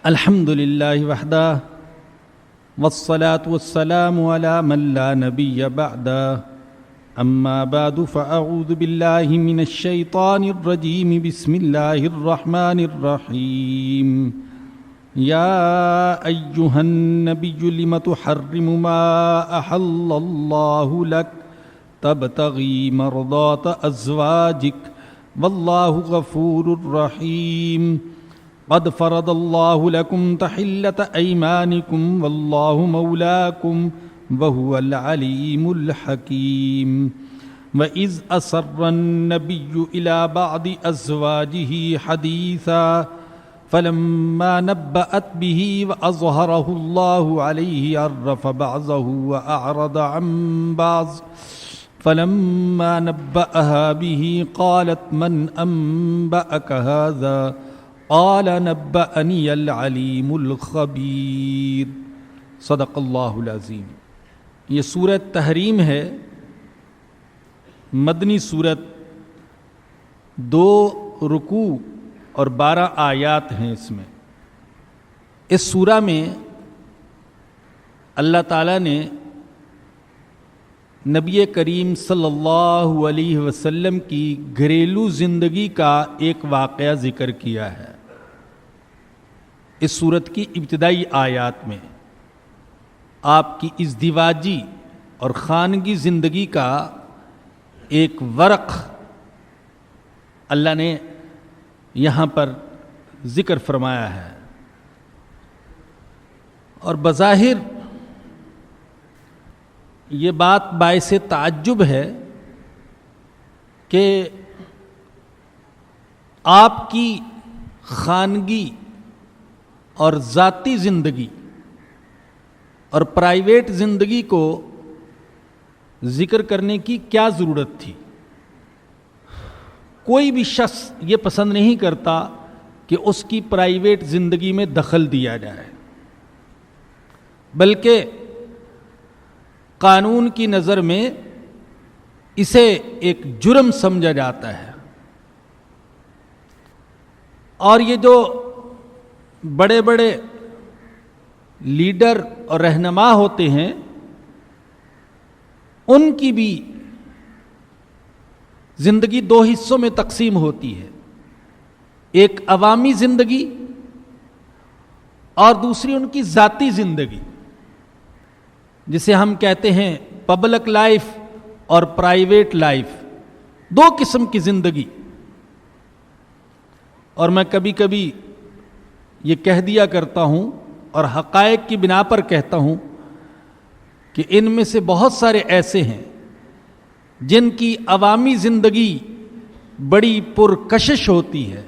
الحمد لله وحده والصلاة والسلام على من لا نبي بعده أما بعد فأعوذ بالله من الشيطان الرجيم بسم الله الرحمن الرحيم يا أيها النبي لم تحرم ما أحل الله لك تبتغي مرضات أزواجك والله غفور رحيم قد فرض الله لكم تحلة أيمانكم والله مولاكم وهو العليم الحكيم وإذ أسر النبي إلى بعض أزواجه حديثا فلما نبأت به وأظهره الله عليه عرف بعضه وأعرض عن بعض فلما نبأها به قالت من أنبأك هذا قال نبأني العلیم الخبیر صدق اللہ العظیم۔ یہ سورۃ تحریم ہے، مدنی سورت، 2 رکوع اور 12 آیات ہیں اس میں۔ اس سورہ میں اللہ تعالیٰ نے نبی کریم صلی اللہ علیہ وسلم کی گھریلو زندگی کا ایک واقعہ ذکر کیا ہے۔ اس سورت کی ابتدائی آیات میں آپ کی ازدواجی اور خانگی زندگی کا ایک ورق اللہ نے یہاں پر ذکر فرمایا ہے، اور بظاہر یہ بات باعث تعجب ہے کہ آپ کی خانگی اور ذاتی زندگی اور پرائیویٹ زندگی کو ذکر کرنے کی کیا ضرورت تھی۔ کوئی بھی شخص یہ پسند نہیں کرتا کہ اس کی پرائیویٹ زندگی میں دخل دیا جائے، بلکہ قانون کی نظر میں اسے ایک جرم سمجھا جاتا ہے۔ اور یہ جو بڑے بڑے لیڈر اور رہنما ہوتے ہیں، ان کی بھی زندگی 2 حصوں میں تقسیم ہوتی ہے، ایک عوامی زندگی اور دوسری ان کی ذاتی زندگی، جسے ہم کہتے ہیں پبلک لائف اور پرائیویٹ لائف۔ 2 قسم کی زندگی۔ اور میں کبھی کبھی یہ کہہ دیا کرتا ہوں اور حقائق کی بنا پر کہتا ہوں کہ ان میں سے بہت سارے ایسے ہیں جن کی عوامی زندگی بڑی پرکشش ہوتی ہے،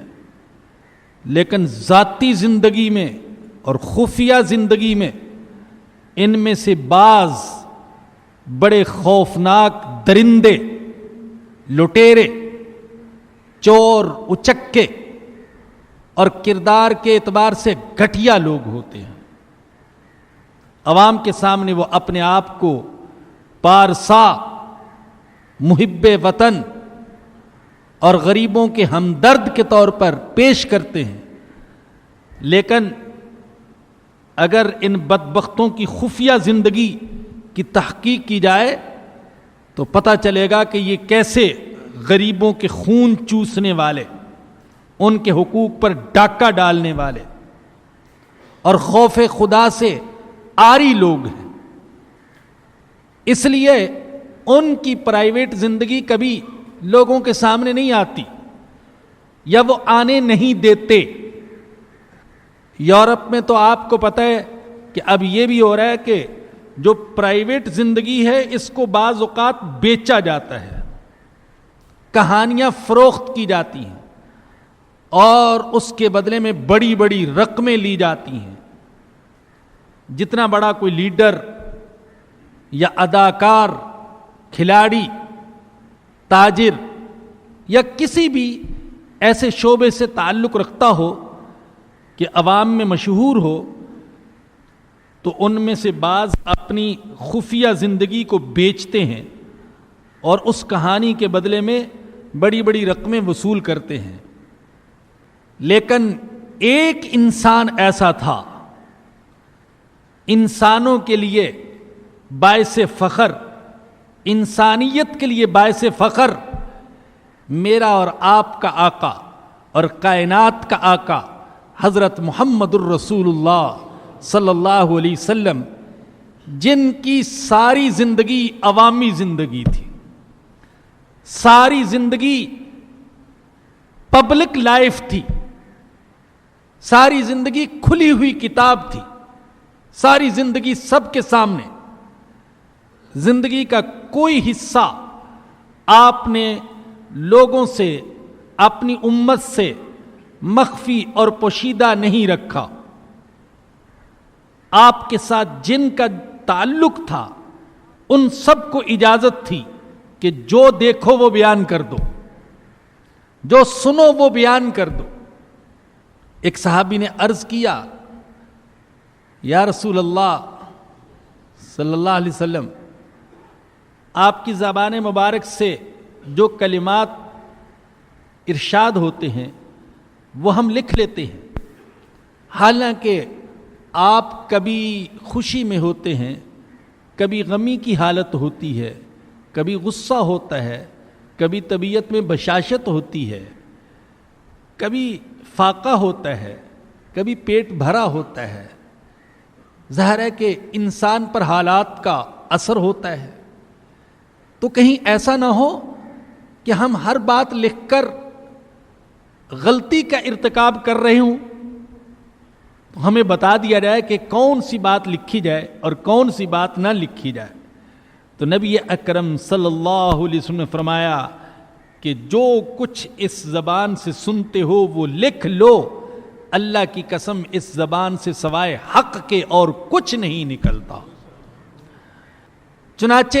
لیکن ذاتی زندگی میں اور خفیہ زندگی میں ان میں سے بعض بڑے خوفناک درندے، لٹیرے، چور، اچکے اور کردار کے اعتبار سے گھٹیا لوگ ہوتے ہیں۔ عوام کے سامنے وہ اپنے آپ کو پارسا، محب وطن اور غریبوں کے ہمدرد کے طور پر پیش کرتے ہیں، لیکن اگر ان بدبختوں کی خفیہ زندگی کی تحقیق کی جائے تو پتہ چلے گا کہ یہ کیسے غریبوں کے خون چوسنے والے، ان کے حقوق پر ڈاکہ ڈالنے والے اور خوف خدا سے عاری لوگ ہیں۔ اس لیے ان کی پرائیویٹ زندگی کبھی لوگوں کے سامنے نہیں آتی یا وہ آنے نہیں دیتے۔ یورپ میں تو آپ کو پتہ ہے کہ اب یہ بھی ہو رہا ہے کہ جو پرائیویٹ زندگی ہے اس کو بعض اوقات بیچا جاتا ہے، کہانیاں فروخت کی جاتی ہیں اور اس کے بدلے میں بڑی بڑی رقمیں لی جاتی ہیں۔ جتنا بڑا کوئی لیڈر یا اداکار، کھلاڑی، تاجر یا کسی بھی ایسے شعبے سے تعلق رکھتا ہو کہ عوام میں مشہور ہو، تو ان میں سے بعض اپنی خفیہ زندگی کو بیچتے ہیں اور اس کہانی کے بدلے میں بڑی بڑی رقمیں وصول کرتے ہیں۔ لیکن ایک انسان ایسا تھا انسانوں کے لیے باعث فخر، انسانیت کے لیے باعث فخر، میرا اور آپ کا آقا اور کائنات کا آقا حضرت محمد الرسول اللہ صلی اللہ علیہ وسلم، جن کی ساری زندگی عوامی زندگی تھی، ساری زندگی پبلک لائف تھی، ساری زندگی کھلی ہوئی کتاب تھی، ساری زندگی سب کے سامنے، زندگی کا کوئی حصہ آپ نے لوگوں سے، اپنی امت سے مخفی اور پوشیدہ نہیں رکھا۔ آپ کے ساتھ جن کا تعلق تھا ان سب کو اجازت تھی کہ جو دیکھو وہ بیان کر دو، جو سنو وہ بیان کر دو۔ ایک صحابی نے عرض کیا، یا رسول اللہ صلی اللہ علیہ وسلم، آپ کی زبان مبارک سے جو کلمات ارشاد ہوتے ہیں وہ ہم لکھ لیتے ہیں، حالانکہ آپ کبھی خوشی میں ہوتے ہیں، کبھی غمی کی حالت ہوتی ہے، کبھی غصہ ہوتا ہے، کبھی طبیعت میں بشاشت ہوتی ہے، کبھی فاقہ ہوتا ہے، کبھی پیٹ بھرا ہوتا ہے۔ ظاہر ہے کہ انسان پر حالات کا اثر ہوتا ہے، تو کہیں ایسا نہ ہو کہ ہم ہر بات لکھ کر غلطی کا ارتکاب کر رہے ہوں، تو ہمیں بتا دیا جائے کہ کون سی بات لکھی جائے اور کون سی بات نہ لکھی جائے۔ تو نبی اکرم صلی اللہ علیہ وسلم نے فرمایا کہ جو کچھ اس زبان سے سنتے ہو وہ لکھ لو، اللہ کی قسم اس زبان سے سوائے حق کے اور کچھ نہیں نکلتا۔ چنانچہ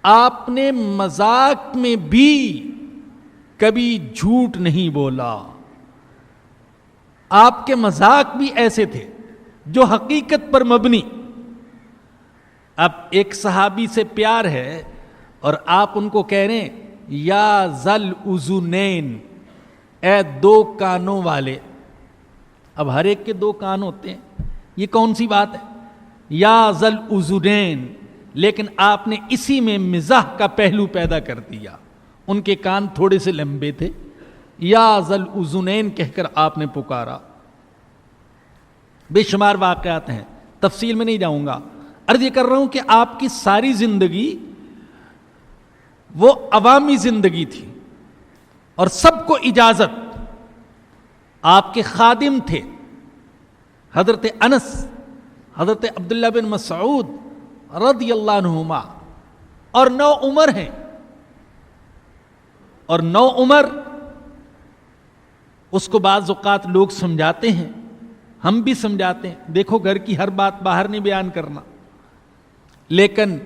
آپ نے مذاق میں بھی کبھی جھوٹ نہیں بولا۔ آپ کے مذاق بھی ایسے تھے جو حقیقت پر مبنی۔ اب ایک صحابی سے پیار ہے اور آپ ان کو کہہ رہے ہیں یا ذل اذنین، اے دو کانوں والے۔ اب ہر ایک کے دو کان ہوتے ہیں، یہ کون سی بات ہے؟ یا ذل اذنین، لیکن آپ نے اسی میں مزاح کا پہلو پیدا کر دیا۔ ان کے کان تھوڑے سے لمبے تھے، یا ذل اذنین کہہ کر آپ نے پکارا۔ بے شمار واقعات ہیں، تفصیل میں نہیں جاؤں گا، عرض یہ کر رہا ہوں کہ آپ کی ساری زندگی وہ عوامی زندگی تھی اور سب کو اجازت۔ آپ کے خادم تھے حضرت انس، حضرت عبداللہ بن مسعود رضی اللہ عنہما، اور 9 عمر ہیں، اور 9 عمر اس کو بعض اوقات لوگ سمجھاتے ہیں، ہم بھی سمجھاتے ہیں، دیکھو گھر کی ہر بات باہر نہیں بیان کرنا، لیکن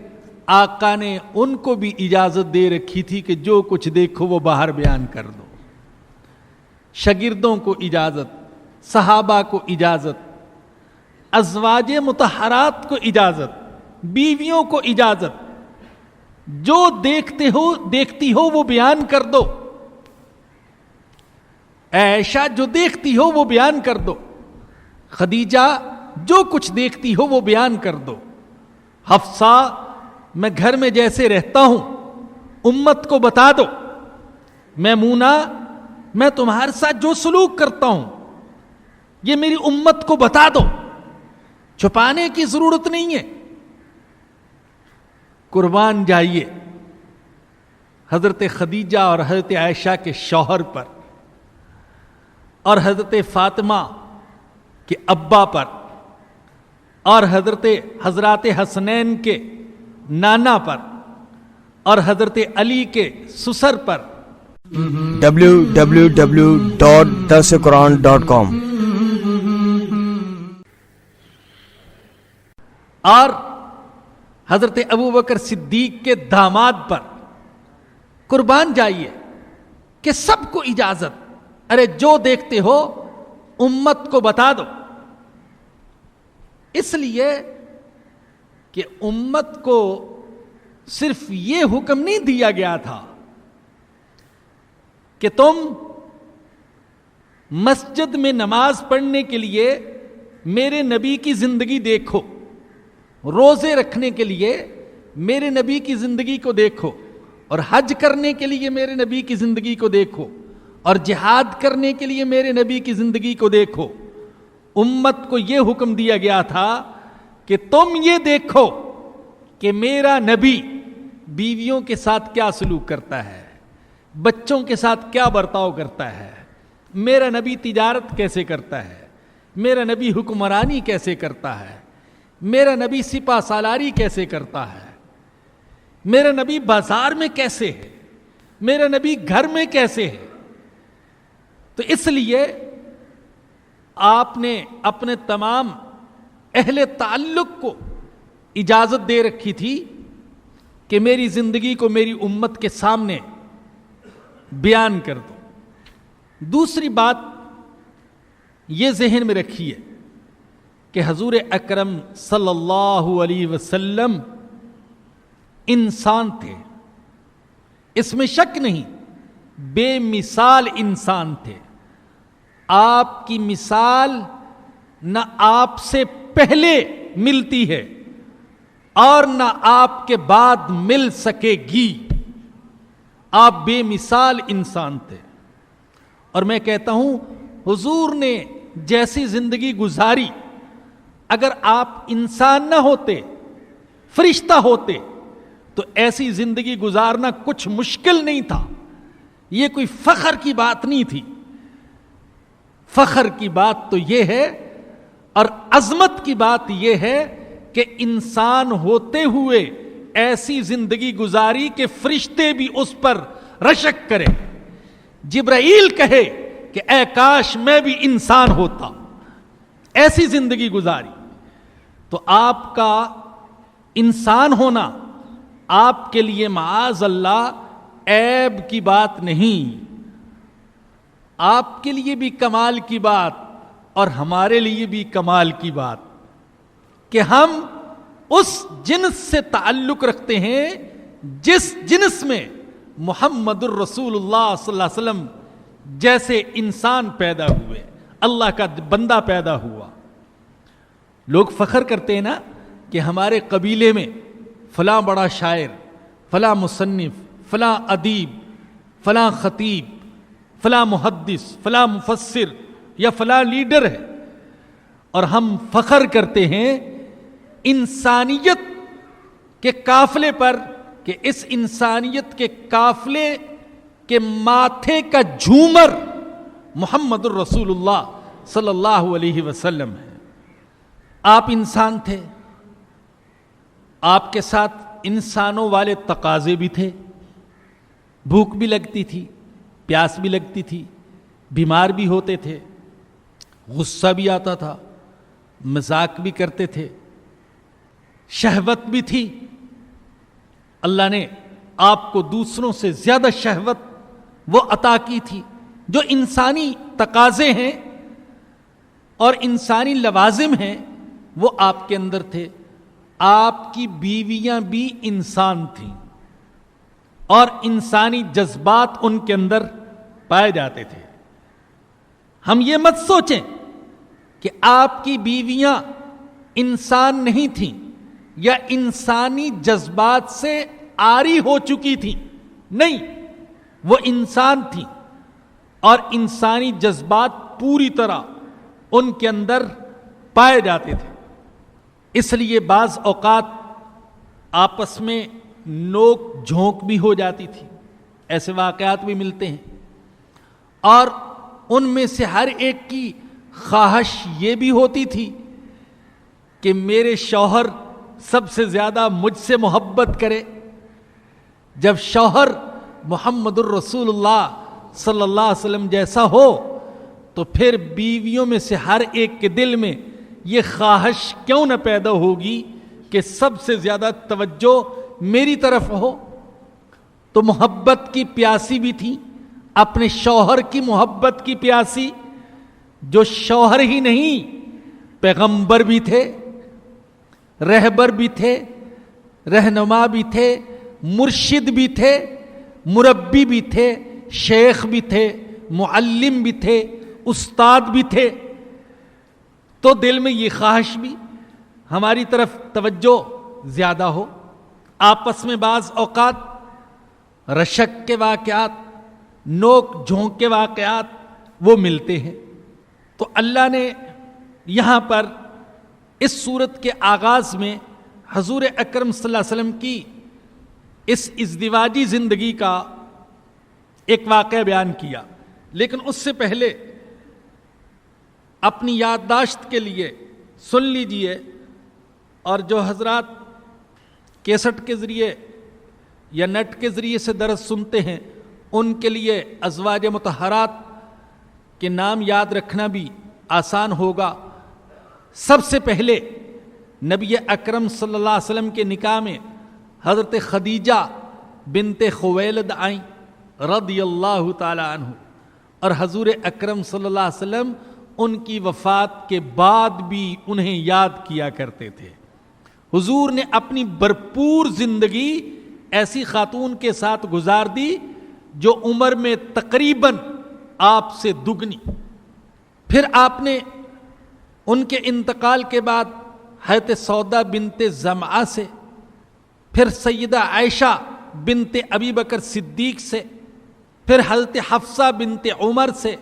آقا نے ان کو بھی اجازت دے رکھی تھی کہ جو کچھ دیکھو وہ باہر بیان کر دو۔ شاگردوں کو اجازت، صحابہ کو اجازت، ازواج مطہرات کو اجازت، بیویوں کو اجازت، جو دیکھتی ہو وہ بیان کر دو۔ عائشہ جو دیکھتی ہو وہ بیان کر دو، خدیجہ جو کچھ دیکھتی ہو وہ بیان کر دو، حفصہ میں گھر میں جیسے رہتا ہوں امت کو بتا دو، میمونہ میں تمہارے ساتھ جو سلوک کرتا ہوں یہ میری امت کو بتا دو، چھپانے کی ضرورت نہیں ہے۔ قربان جائیے حضرت خدیجہ اور حضرت عائشہ کے شوہر پر اور حضرت فاطمہ کے ابا پر اور حضرات حسنین کے نانا پر اور حضرت علی کے سسر پر۔ www.darsequran.com اور حضرت ابوبکر صدیق کے داماد پر۔ قربان جائیے کہ سب کو اجازت، ارے جو دیکھتے ہو امت کو بتا دو، اس لیے کہ امت کو صرف یہ حکم نہیں دیا گیا تھا کہ تم مسجد میں نماز پڑھنے کے لیے میرے نبی کی زندگی دیکھو، روزے رکھنے کے لیے میرے نبی کی زندگی کو دیکھو، اور حج کرنے کے لیے میرے نبی کی زندگی کو دیکھو، اور جہاد کرنے کے لیے میرے نبی کی زندگی کو دیکھو۔ امت کو یہ حکم دیا گیا تھا کہ تم یہ دیکھو کہ میرا نبی بیویوں کے ساتھ کیا سلوک کرتا ہے، بچوں کے ساتھ کیا برتاؤ کرتا ہے، میرا نبی تجارت کیسے کرتا ہے، میرا نبی حکمرانی کیسے کرتا ہے، میرا نبی سپہ سالاری کیسے کرتا ہے، میرا نبی بازار میں کیسے ہے، میرا نبی گھر میں کیسے ہے۔ تو اس لیے آپ نے اپنے تمام اہل تعلق کو اجازت دے رکھی تھی کہ میری زندگی کو میری امت کے سامنے بیان کر دو۔ دوسری بات یہ ذہن میں رکھیے کہ حضور اکرم صلی اللہ علیہ وسلم انسان تھے، اس میں شک نہیں، بے مثال انسان تھے۔ آپ کی مثال نہ آپ سے پہلے ملتی ہے اور نہ آپ کے بعد مل سکے گی۔ آپ بے مثال انسان تھے، اور میں کہتا ہوں حضور نے جیسی زندگی گزاری، اگر آپ انسان نہ ہوتے، فرشتہ ہوتے، تو ایسی زندگی گزارنا کچھ مشکل نہیں تھا۔ یہ کوئی فخر کی بات نہیں تھی۔ فخر کی بات تو یہ ہے اور عظمت کی بات یہ ہے کہ انسان ہوتے ہوئے ایسی زندگی گزاری کہ فرشتے بھی اس پر رشک کرے، جبرائیل کہے کہ اے کاش میں بھی انسان ہوتا، ایسی زندگی گزاری۔ تو آپ کا انسان ہونا آپ کے لیے معاذ اللہ عیب کی بات نہیں، آپ کے لیے بھی کمال کی بات اور ہمارے لیے بھی کمال کی بات کہ ہم اس جنس سے تعلق رکھتے ہیں جس جنس میں محمد الرسول اللہ صلی اللہ علیہ وسلم جیسے انسان پیدا ہوئے، اللہ کا بندہ پیدا ہوا۔ لوگ فخر کرتے ہیں نا کہ ہمارے قبیلے میں فلاں بڑا شاعر، فلاں مصنف، فلاں ادیب، فلاں خطیب، فلاں محدث، فلاں مفسر یا فلاں لیڈر ہے، اور ہم فخر کرتے ہیں انسانیت کے قافلے پر کہ اس انسانیت کے قافلے کے ماتھے کا جھومر محمد الرسول اللہ صلی اللہ علیہ وسلم ہے۔ آپ انسان تھے، آپ کے ساتھ انسانوں والے تقاضے بھی تھے، بھوک بھی لگتی تھی، پیاس بھی لگتی تھی، بیمار بھی ہوتے تھے، غصہ بھی آتا تھا، مذاق بھی کرتے تھے، شہوت بھی تھی۔ اللہ نے آپ کو دوسروں سے زیادہ شہوت وہ عطا کی تھی۔ جو انسانی تقاضے ہیں اور انسانی لوازم ہیں وہ آپ کے اندر تھے۔ آپ کی بیویاں بھی انسان تھیں اور انسانی جذبات ان کے اندر پائے جاتے تھے۔ ہم یہ مت سوچیں کہ آپ کی بیویاں انسان نہیں تھیں یا انسانی جذبات سے عاری ہو چکی تھیں، نہیں، وہ انسان تھیں اور انسانی جذبات پوری طرح ان کے اندر پائے جاتے تھے۔ اس لیے بعض اوقات آپس میں نوک جھونک بھی ہو جاتی تھی، ایسے واقعات بھی ملتے ہیں، اور ان میں سے ہر ایک کی خواہش یہ بھی ہوتی تھی کہ میرے شوہر سب سے زیادہ مجھ سے محبت کرے۔ جب شوہر محمد الرسول اللہ صلی اللہ علیہ وسلم جیسا ہو تو پھر بیویوں میں سے ہر ایک کے دل میں یہ خواہش کیوں نہ پیدا ہوگی کہ سب سے زیادہ توجہ میری طرف ہو۔ تو محبت کی پیاسی بھی تھی، اپنے شوہر کی محبت کی پیاسی، جو شوہر ہی نہیں پیغمبر بھی تھے، رہبر بھی تھے، رہنما بھی تھے، مرشد بھی تھے، مربی بھی تھے، شیخ بھی تھے، معلم بھی تھے، استاد بھی تھے، تو دل میں یہ خواہش بھی ہماری طرف توجہ زیادہ ہو. آپس میں بعض اوقات رشک کے واقعات، نوک جھونک کے واقعات وہ ملتے ہیں. تو اللہ نے یہاں پر اس سورت کے آغاز میں حضور اکرم صلی اللہ علیہ وسلم کی اس ازدواجی زندگی کا ایک واقعہ بیان کیا. لیکن اس سے پہلے اپنی یادداشت کے لیے سن لیجئے، اور جو حضرات کیسٹ کے ذریعے یا نیٹ کے ذریعے سے درس سنتے ہیں ان کے لیے ازواج مطہرات کے نام یاد رکھنا بھی آسان ہوگا. سب سے پہلے نبی اکرم صلی اللہ علیہ وسلم کے نکاح میں حضرت خدیجہ بنت خویلد آئیں رضی اللہ تعالی عنہ، اور حضور اکرم صلی اللہ علیہ وسلم ان کی وفات کے بعد بھی انہیں یاد کیا کرتے تھے. حضور نے اپنی بھرپور زندگی ایسی خاتون کے ساتھ گزار دی جو عمر میں تقریباً آپ سے دگنی. پھر آپ نے ان کے انتقال کے بعد حضرت سودا بنت زمعہ سے، پھر سیدہ عائشہ بنت ابی بکر صدیق سے، پھر حضرت حفصہ بنت عمر سے،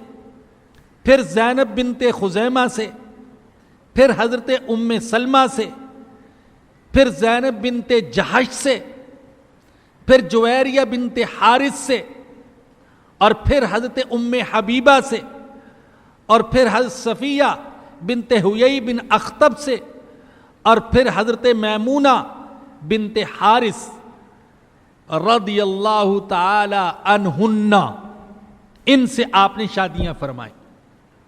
پھر زینب بنت خزیمہ سے، پھر حضرت ام سلمہ سے، پھر زینب بنت جہش سے، پھر جویریہ بنت حارث سے، اور پھر حضرت ام حبیبہ سے، اور پھر حضرت صفیہ بنت حیی بن اخطب سے، اور پھر حضرت میمونہ بنت حارث رضی اللہ تعالی عنہن، ان سے آپ نے شادیاں فرمائیں.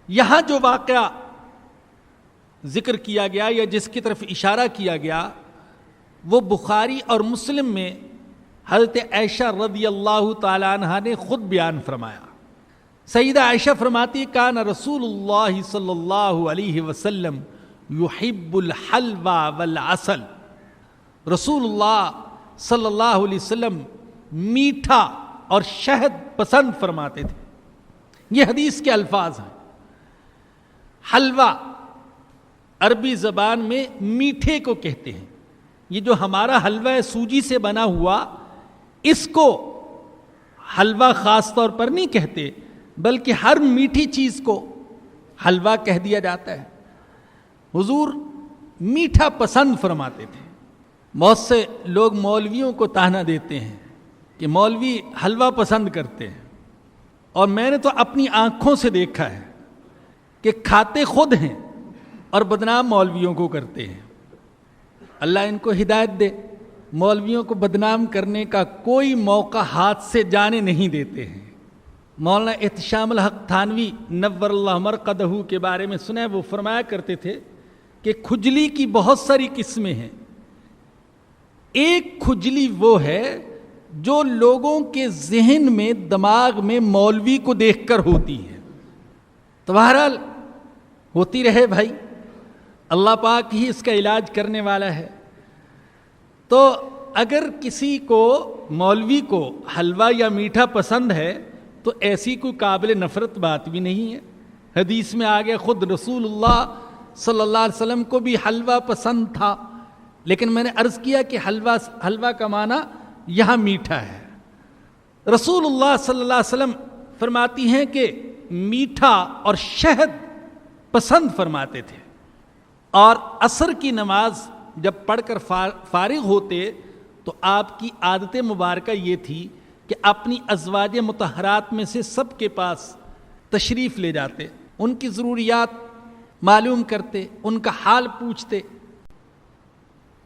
یہاں جو واقعہ ذکر کیا گیا یا جس کی طرف اشارہ کیا گیا وہ بخاری اور مسلم میں حضرت عائشہ رضی اللہ تعالی عنہا نے خود بیان فرمایا. سیدہ عائشہ فرماتی کان رسول اللہ صلی اللہ علیہ وسلم یحب الحلوى والعسل. رسول اللہ صلی اللہ علیہ وسلم میٹھا اور شہد پسند فرماتے تھے. یہ حدیث کے الفاظ ہیں. حلوہ عربی زبان میں میٹھے کو کہتے ہیں. یہ جو ہمارا حلوہ ہے سوجی سے بنا ہوا، اس کو حلوہ خاص طور پر نہیں کہتے، بلکہ ہر میٹھی چیز کو حلوہ کہہ دیا جاتا ہے. حضور میٹھا پسند فرماتے تھے. بہت سے لوگ مولویوں کو طعنہ دیتے ہیں کہ مولوی حلوہ پسند کرتے ہیں، اور میں نے تو اپنی آنکھوں سے دیکھا ہے کہ کھاتے خود ہیں اور بدنام مولویوں کو کرتے ہیں. اللہ ان کو ہدایت دے. مولویوں کو بدنام کرنے کا کوئی موقع ہاتھ سے جانے نہیں دیتے ہیں. مولانا احتشام الحق تھانوی نور اللہ مرقدہ کے بارے میں سنا ہے، وہ فرمایا کرتے تھے کہ کھجلی کی بہت ساری قسمیں ہیں. ایک کھجلی وہ ہے جو لوگوں کے ذہن میں، دماغ میں مولوی کو دیکھ کر ہوتی ہے. تو بہرحال ہوتی رہے بھائی، اللہ پاک ہی اس کا علاج کرنے والا ہے. تو اگر کسی کو، مولوی کو حلوہ یا میٹھا پسند ہے تو ایسی کوئی قابل نفرت بات بھی نہیں ہے. حدیث میں آگے خود رسول اللہ صلی اللہ علیہ وسلم کو بھی حلوہ پسند تھا، لیکن میں نے عرض کیا کہ حلوہ کا معنی یہاں میٹھا ہے. رسول اللہ صلی اللہ علیہ وسلم فرماتی ہیں کہ میٹھا اور شہد پسند فرماتے تھے، اور عصر کی نماز جب پڑھ کر فارغ ہوتے تو آپ کی عادت مبارکہ یہ تھی کہ اپنی ازواج مطہرات میں سے سب کے پاس تشریف لے جاتے، ان کی ضروریات معلوم کرتے، ان کا حال پوچھتے.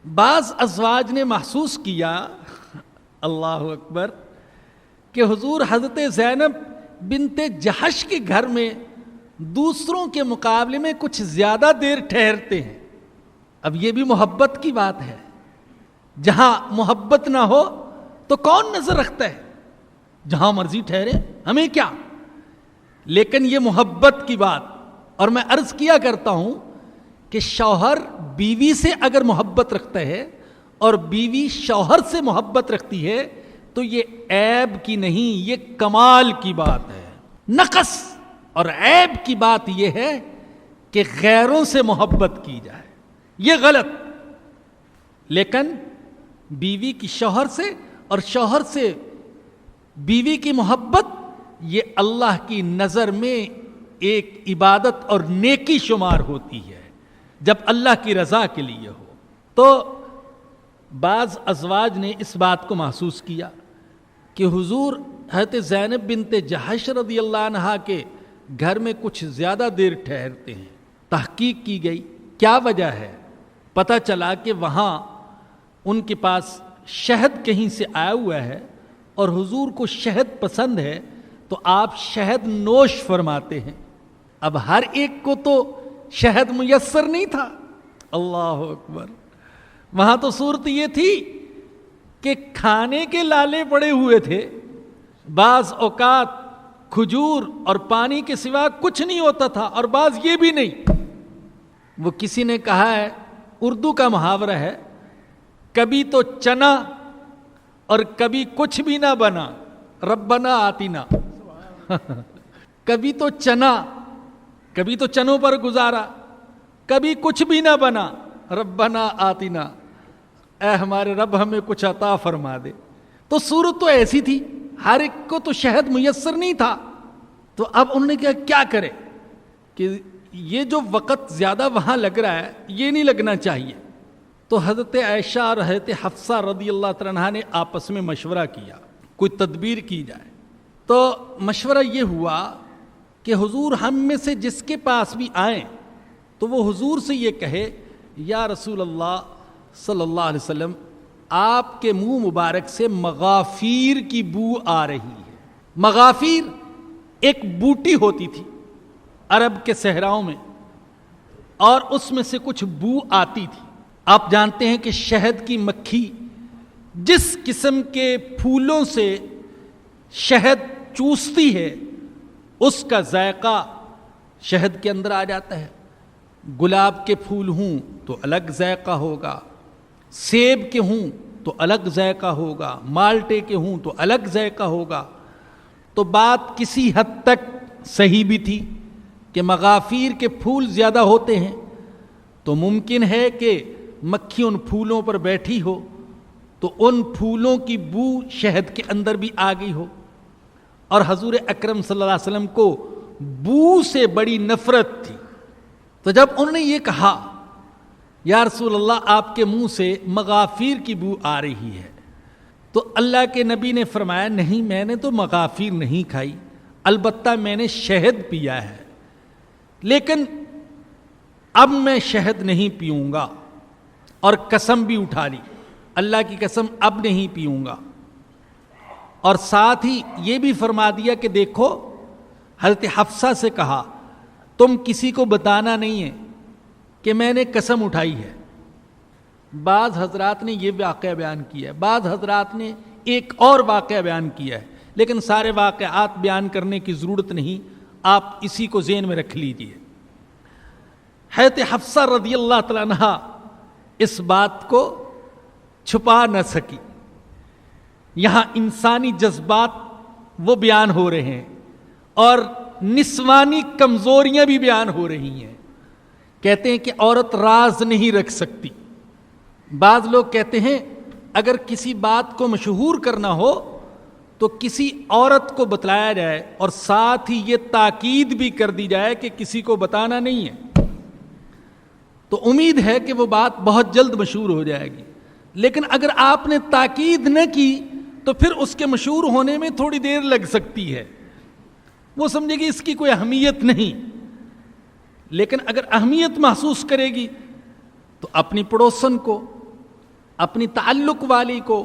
بعض ازواج نے محسوس کیا، اللہ اکبر، کہ حضور حضرت زینب بنت جہش کے گھر میں دوسروں کے مقابلے میں کچھ زیادہ دیر ٹھہرتے ہیں. اب یہ بھی محبت کی بات ہے. جہاں محبت نہ ہو تو کون نظر رکھتا ہے؟ جہاں مرضی ٹھہرے، ہمیں کیا. لیکن یہ محبت کی بات. اور میں عرض کیا کرتا ہوں کہ شوہر بیوی سے اگر محبت رکھتا ہے اور بیوی شوہر سے محبت رکھتی ہے تو یہ عیب کی نہیں، یہ کمال کی بات ہے. نقص اور عیب کی بات یہ ہے کہ غیروں سے محبت کی جائے، یہ غلط. لیکن بیوی کی شوہر سے اور شوہر سے بیوی کی محبت یہ اللہ کی نظر میں ایک عبادت اور نیکی شمار ہوتی ہے جب اللہ کی رضا کے لیے ہو. تو بعض ازواج نے اس بات کو محسوس کیا کہ حضور حضرت زینب بنت جحش رضی اللہ عنہا کے گھر میں کچھ زیادہ دیر ٹھہرتے ہیں. تحقیق کی گئی کیا وجہ ہے، پتہ چلا کہ وہاں ان کے پاس شہد کہیں سے آیا ہوا ہے اور حضور کو شہد پسند ہے تو آپ شہد نوش فرماتے ہیں. اب ہر ایک کو تو شہد میسر نہیں تھا. اللہ اکبر. وہاں تو صورت یہ تھی کہ کھانے کے لالے پڑے ہوئے تھے، بعض اوقات کھجور اور پانی کے سوا کچھ نہیں ہوتا تھا، اور بعض یہ بھی نہیں. وہ کسی نے کہا ہے، اردو کا محاورہ ہے، کبھی تو چنا اور کبھی کچھ بھی نہ بنا ربنا آتینا. کبھی تو چنا، کبھی تو چنوں پر گزارا، کبھی کچھ بھی نہ بنا ربنا آتینا، اے ہمارے رب ہمیں کچھ عطا فرما دے. تو صورت تو ایسی تھی، ہر ایک کو تو شہد میسر نہیں تھا. تو اب انہوں نے کیا کرے کہ یہ جو وقت زیادہ وہاں لگ رہا ہے یہ نہیں لگنا چاہیے. تو حضرت عائشہ اور حضرت حفصہ رضی اللہ تعالیٰ عنہ نے آپس میں مشورہ کیا کوئی تدبیر کی جائے. تو مشورہ یہ ہوا کہ حضور ہم میں سے جس کے پاس بھی آئیں تو وہ حضور سے یہ کہے، یا رسول اللہ صلی اللہ علیہ وسلم، آپ کے منہ مبارک سے مغافیر کی بو آ رہی ہے. مغافیر ایک بوٹی ہوتی تھی عرب کے صحراؤں میں، اور اس میں سے کچھ بو آتی تھی. آپ جانتے ہیں کہ شہد کی مکھی جس قسم کے پھولوں سے شہد چوستی ہے اس کا ذائقہ شہد کے اندر آ جاتا ہے. گلاب کے پھول ہوں تو الگ ذائقہ ہوگا، سیب کے ہوں تو الگ ذائقہ ہوگا، مالٹے کے ہوں تو الگ ذائقہ ہوگا. تو بات کسی حد تک صحیح بھی تھی کہ مغافیر کے پھول زیادہ ہوتے ہیں تو ممکن ہے کہ مکھی ان پھولوں پر بیٹھی ہو تو ان پھولوں کی بو شہد کے اندر بھی آ گئی ہو. اور حضور اکرم صلی اللہ علیہ وسلم کو بو سے بڑی نفرت تھی. تو جب انہوں نے یہ کہا، یا رسول اللہ آپ کے منہ سے مغافیر کی بو آ رہی ہے، تو اللہ کے نبی نے فرمایا، نہیں، میں نے تو مغافیر نہیں کھائی، البتہ میں نے شہد پیا ہے، لیکن اب میں شہد نہیں پیوں گا. اور قسم بھی اٹھا لی، اللہ کی قسم اب نہیں پیوں گا. اور ساتھ ہی یہ بھی فرما دیا کہ دیکھو، حضرت حفصہ سے کہا تم کسی کو بتانا نہیں ہے کہ میں نے قسم اٹھائی ہے. بعض حضرات نے یہ واقعہ بیان کیا ہے، بعض حضرات نے ایک اور واقعہ بیان کیا ہے، لیکن سارے واقعات بیان کرنے کی ضرورت نہیں، آپ اسی کو ذہن میں رکھ لیجئے. حضرت حفصہ رضی اللہ تعالیٰ عنہا اس بات کو چھپا نہ سکی. یہاں انسانی جذبات وہ بیان ہو رہے ہیں اور نسوانی کمزوریاں بھی بیان ہو رہی ہیں. کہتے ہیں کہ عورت راز نہیں رکھ سکتی. بعض لوگ کہتے ہیں اگر کسی بات کو مشہور کرنا ہو تو کسی عورت کو بتلایا جائے اور ساتھ ہی یہ تاکید بھی کر دی جائے کہ کسی کو بتانا نہیں ہے، تو امید ہے کہ وہ بات بہت جلد مشہور ہو جائے گی. لیکن اگر آپ نے تاکید نہ کی تو پھر اس کے مشہور ہونے میں تھوڑی دیر لگ سکتی ہے، وہ سمجھے گی اس کی کوئی اہمیت نہیں. لیکن اگر اہمیت محسوس کرے گی تو اپنی پڑوسن کو، اپنی تعلق والی کو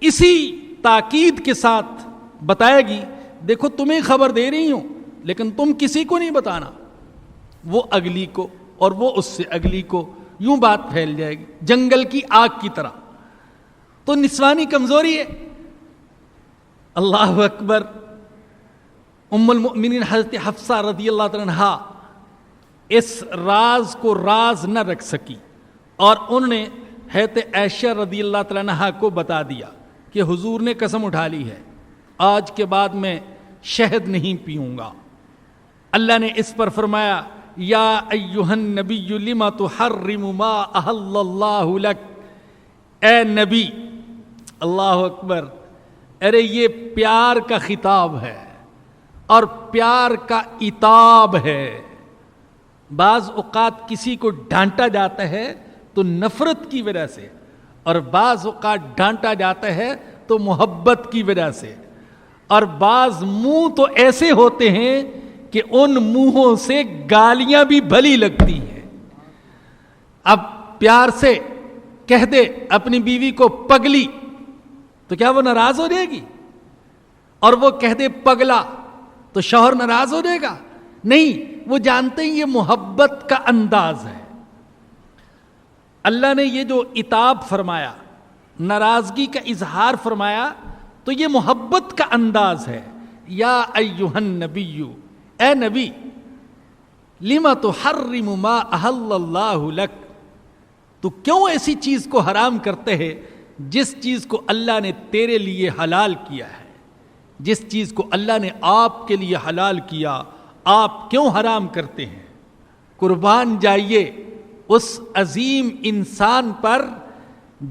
اسی تاکید کے ساتھ بتائے گی، دیکھو تمہیں خبر دے رہی ہوں لیکن تم کسی کو نہیں بتانا. وہ اگلی کو اور وہ اس سے اگلی کو، یوں بات پھیل جائے گی جنگل کی آگ کی طرح. تو نسوانی کمزوری ہے. اللہ اکبر. ام المؤمنین حضرت حفصہ رضی اللہ تعالیٰ عنہا اس راز کو راز نہ رکھ سکی اور انہوں نے حضرت عائشہ رضی اللہ تعالیٰ عنہا کو بتا دیا کہ حضور نے قسم اٹھا لی ہے، آج کے بعد میں شہد نہیں پیوں گا. اللہ نے اس پر فرمایا یا ایھا النبی لما تحرم ما احل اللہ لک، اے نبی، اللہ اکبر، ارے یہ پیار کا خطاب ہے اور پیار کا عتاب ہے۔ بعض اوقات کسی کو ڈانٹا جاتا ہے تو نفرت کی وجہ سے، اور بعض اوقات ڈانٹا جاتا ہے تو محبت کی وجہ سے، اور بعض منہ تو ایسے ہوتے ہیں کہ ان منہوں سے گالیاں بھی بھلی لگتی ہیں۔ اب پیار سے کہہ دے اپنی بیوی کو پگلی تو کیا وہ ناراض ہو جائے گی؟ اور وہ کہہ دے پگلا تو شوہر ناراض ہو جائے گا؟ نہیں، وہ جانتے ہیں یہ محبت کا انداز ہے۔ اللہ نے یہ جو عتاب فرمایا، ناراضگی کا اظہار فرمایا، تو یہ محبت کا انداز ہے۔ یا ایھا النبی، اے نبی، لما تحرم ما احل اللہ لک، تو کیوں ایسی چیز کو حرام کرتے ہیں جس چیز کو اللہ نے تیرے لیے حلال کیا ہے؟ جس چیز کو اللہ نے آپ کے لیے حلال کیا آپ کیوں حرام کرتے ہیں؟ قربان جائیے اس عظیم انسان پر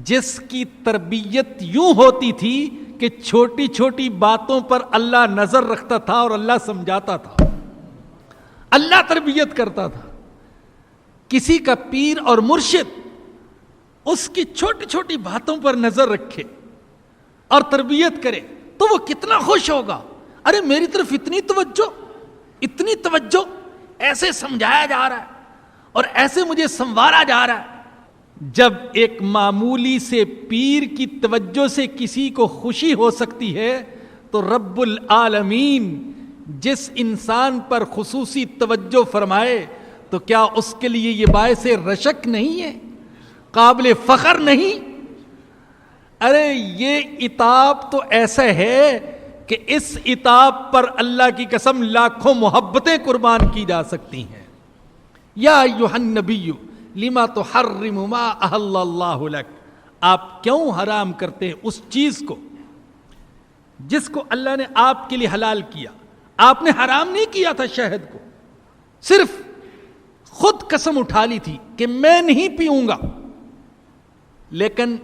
جس کی تربیت یوں ہوتی تھی کہ چھوٹی چھوٹی باتوں پر اللہ نظر رکھتا تھا اور اللہ سمجھاتا تھا، اللہ تربیت کرتا تھا۔ کسی کا پیر اور مرشد اس کی چھوٹی چھوٹی باتوں پر نظر رکھے اور تربیت کرے تو وہ کتنا خوش ہوگا۔ ارے میری طرف اتنی توجہ، ایسے سمجھایا جا رہا ہے اور ایسے مجھے سنوارا جا رہا ہے۔ جب ایک معمولی سے پیر کی توجہ سے کسی کو خوشی ہو سکتی ہے تو رب العالمین جس انسان پر خصوصی توجہ فرمائے تو کیا اس کے لیے یہ باعث رشک نہیں ہے، قابل فخر نہیں؟ ارے یہ عتاب تو ایسا ہے کہ اس عتاب پر اللہ کی قسم لاکھوں محبتیں قربان کی جا سکتی ہیں۔ یا ایھا النبی لما تحرم ما احل اللہ لک، آپ کیوں حرام کرتے ہیں اس چیز کو جس کو اللہ نے آپ کے لیے حلال کیا؟ آپ نے حرام نہیں کیا تھا شہد کو، صرف خود قسم اٹھا لی تھی کہ میں نہیں پیوں گا۔ لیکن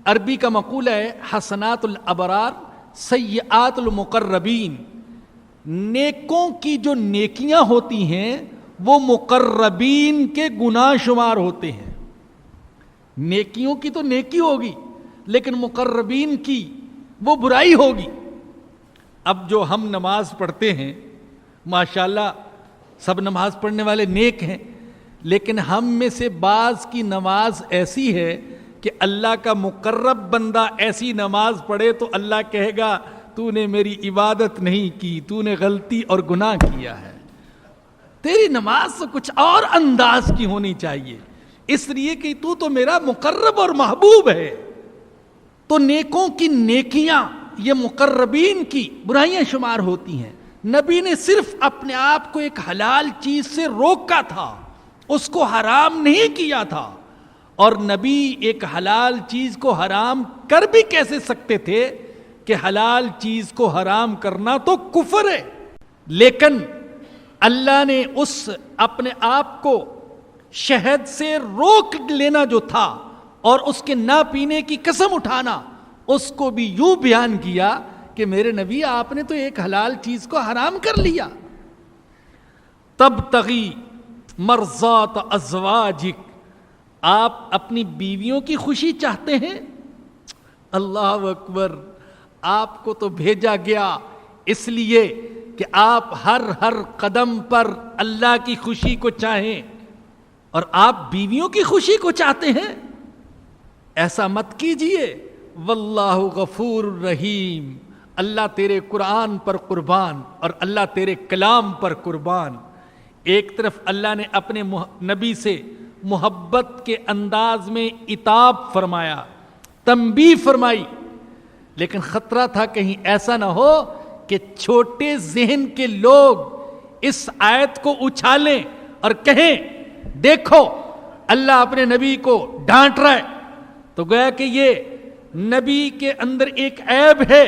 عربی کا مقولہ ہے حسنات الابرار سیئات المقربین، نیکوں کی جو نیکیاں ہوتی ہیں وہ مقربین کے گناہ شمار ہوتے ہیں۔ نیکیوں کی تو نیکی ہوگی لیکن مقربین کی وہ برائی ہوگی۔ اب جو ہم نماز پڑھتے ہیں ماشاءاللہ سب نماز پڑھنے والے نیک ہیں، لیکن ہم میں سے بعض کی نماز ایسی ہے کہ اللہ کا مقرب بندہ ایسی نماز پڑھے تو اللہ کہے گا تو نے میری عبادت نہیں کی، تو نے غلطی اور گناہ کیا ہے، تیری نماز تو کچھ اور انداز کی ہونی چاہیے، اس لیے کہ تو میرا مقرب اور محبوب ہے۔ تو نیکوں کی نیکیاں یہ مقربین کی برائیاں شمار ہوتی ہیں۔ نبی نے صرف اپنے آپ کو ایک حلال چیز سے روکا تھا، اس کو حرام نہیں کیا تھا، اور نبی ایک حلال چیز کو حرام کر بھی کیسے سکتے تھے کہ حلال چیز کو حرام کرنا تو کفر ہے، لیکن اللہ نے اس اپنے آپ کو شہد سے روک لینا جو تھا اور اس کے نہ پینے کی قسم اٹھانا، اس کو بھی یوں بیان کیا کہ میرے نبی آپ نے تو ایک حلال چیز کو حرام کر لیا۔ تبتغی مرضات ازواجک، آپ اپنی بیویوں کی خوشی چاہتے ہیں؟ اللہ اکبر، آپ کو تو بھیجا گیا اس لیے کہ آپ ہر قدم پر اللہ کی خوشی کو چاہیں، اور آپ بیویوں کی خوشی کو چاہتے ہیں؟ ایسا مت کیجئے۔ واللہ غفور رحیم، اللہ تیرے قرآن پر قربان اور اللہ تیرے کلام پر قربان۔ ایک طرف اللہ نے اپنے نبی سے محبت کے انداز میں عتاب فرمایا، تنبیہ فرمائی، لیکن خطرہ تھا کہیں ایسا نہ ہو کہ چھوٹے ذہن کے لوگ اس آیت کو اچھالیں اور کہیں دیکھو اللہ اپنے نبی کو ڈانٹ رہا ہے، تو گویا کہ یہ نبی کے اندر ایک عیب ہے۔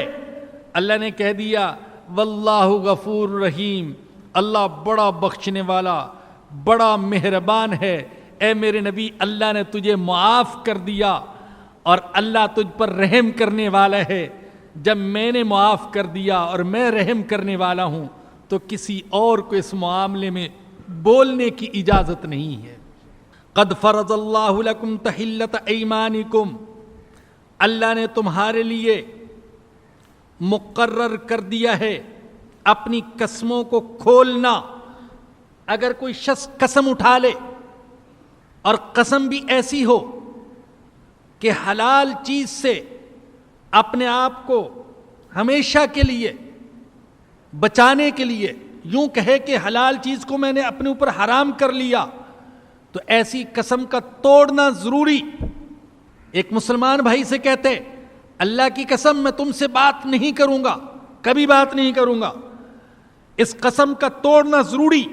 اللہ نے کہہ دیا واللہ غفور رحیم، اللہ بڑا بخشنے والا بڑا مہربان ہے، اے میرے نبی اللہ نے تجھے معاف کر دیا اور اللہ تجھ پر رحم کرنے والا ہے۔ جب میں نے معاف کر دیا اور میں رحم کرنے والا ہوں تو کسی اور کو اس معاملے میں بولنے کی اجازت نہیں ہے۔ قد فرض اللہ لکم تحلۃ ایمانکم، اللہ نے تمہارے لیے مقرر کر دیا ہے اپنی قسموں کو کھولنا۔ اگر کوئی شخص قسم اٹھا لے اور قسم بھی ایسی ہو کہ حلال چیز سے اپنے آپ کو ہمیشہ کے لیے بچانے کے لیے یوں کہے کہ حلال چیز کو میں نے اپنے اوپر حرام کر لیا، تو ایسی قسم کا توڑنا ضروری۔ ایک مسلمان بھائی سے کہتے اللہ کی قسم میں تم سے بات نہیں کروں گا، کبھی بات نہیں کروں گا، اس قسم کا توڑنا ضروری۔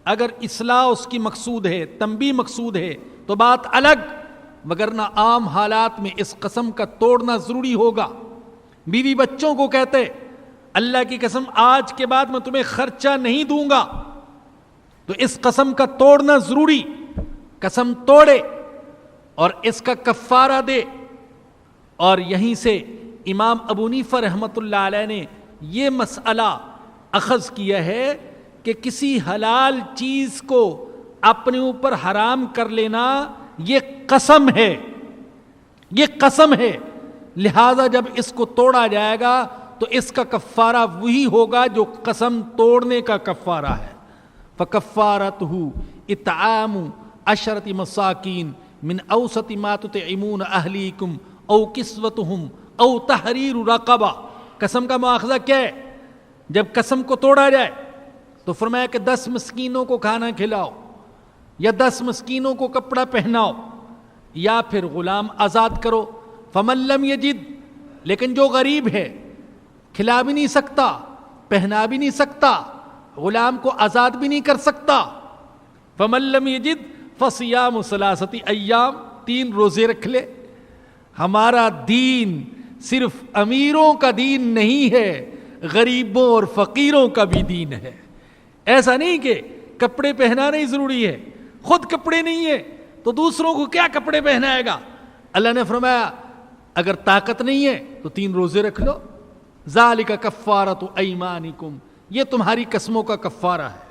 اگر اصلاح اس کی مقصود ہے، تنبیہ مقصود ہے تو بات الگ، وگرنہ عام حالات میں اس قسم کا توڑنا ضروری ہوگا۔ بیوی بچوں کو کہتے اللہ کی قسم آج کے بعد میں تمہیں خرچہ نہیں دوں گا، تو اس قسم کا توڑنا ضروری۔ قسم توڑے اور اس کا کفارہ دے۔ اور یہیں سے امام ابو حنیفہ رحمۃ اللہ علیہ نے یہ مسئلہ اخذ کیا ہے کہ کسی حلال چیز کو اپنے اوپر حرام کر لینا یہ قسم ہے، یہ قسم ہے، لہذا جب اس کو توڑا جائے گا تو اس کا کفارہ وہی ہوگا جو قسم توڑنے کا کفارہ ہے۔ فَكَفَّارَتُهُ إِطْعَامُ عَشْرَةِ مَسَاكِينَ مِنْ أَوْسَطِ مَا تُطْعِمُونَ أَهْلِيكُمْ أَوْ كِسْوَتُهُمْ أَوْ تَحْرِيرُ رَقَبَةٍ۔ قسم کا مؤاخذہ کیا ہے؟ جب قسم کو توڑا جائے تو فرمایا کہ 10 مسکینوں کو کھانا کھلاؤ، یا 10 مسکینوں کو کپڑا پہناؤ، یا پھر غلام آزاد کرو۔ فَمَن لَّمْ يَجِدْ، لیکن جو غریب ہے، کھلا بھی نہیں سکتا، پہنا بھی نہیں سکتا، غلام کو آزاد بھی نہیں کر سکتا، فَمَن لَّمْ يَجِدْ فَصِيَامُ ثَلَاثَةِ أَيَّامٍ، 3 روزے رکھ لے۔ ہمارا دین صرف امیروں کا دین نہیں ہے، غریبوں اور فقیروں کا بھی دین ہے۔ ایسا نہیں کہ کپڑے پہنانا ہی ضروری ہے، خود کپڑے نہیں ہے تو دوسروں کو کیا کپڑے پہنائے گا۔ اللہ نے فرمایا اگر طاقت نہیں ہے تو 3 روزے رکھ لو۔ ذالک کفارۃ ایمانکم، یہ تمہاری قسموں کا کفارہ ہے۔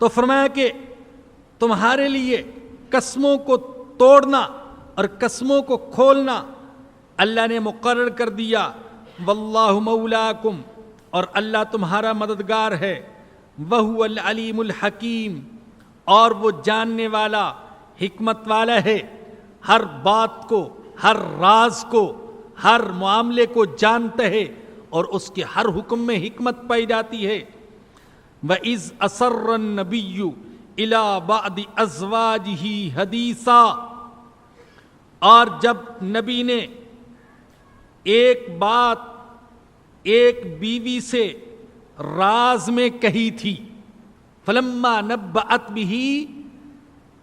تو فرمایا کہ تمہارے لیے قسموں کو توڑنا اور قسموں کو کھولنا اللہ نے مقرر کر دیا۔ واللہ مولاکم، اور اللہ تمہارا مددگار ہے۔ وہو العلیم الحکیم، اور وہ جاننے والا حکمت والا ہے، ہر بات کو، ہر راز کو، ہر معاملے کو جانتا ہے اور اس کے ہر حکم میں حکمت پائی جاتی ہے۔ وَإِذْ أَسَرَّ النَّبِيُّ إِلَىٰ بَعْضِ أَزْوَاجِهِ حَدِيثًا، اور جب نبی نے ایک بات ایک بیوی سے راز میں کہی تھی، فَلَمَّا نَبَّأَتْ بِهِ،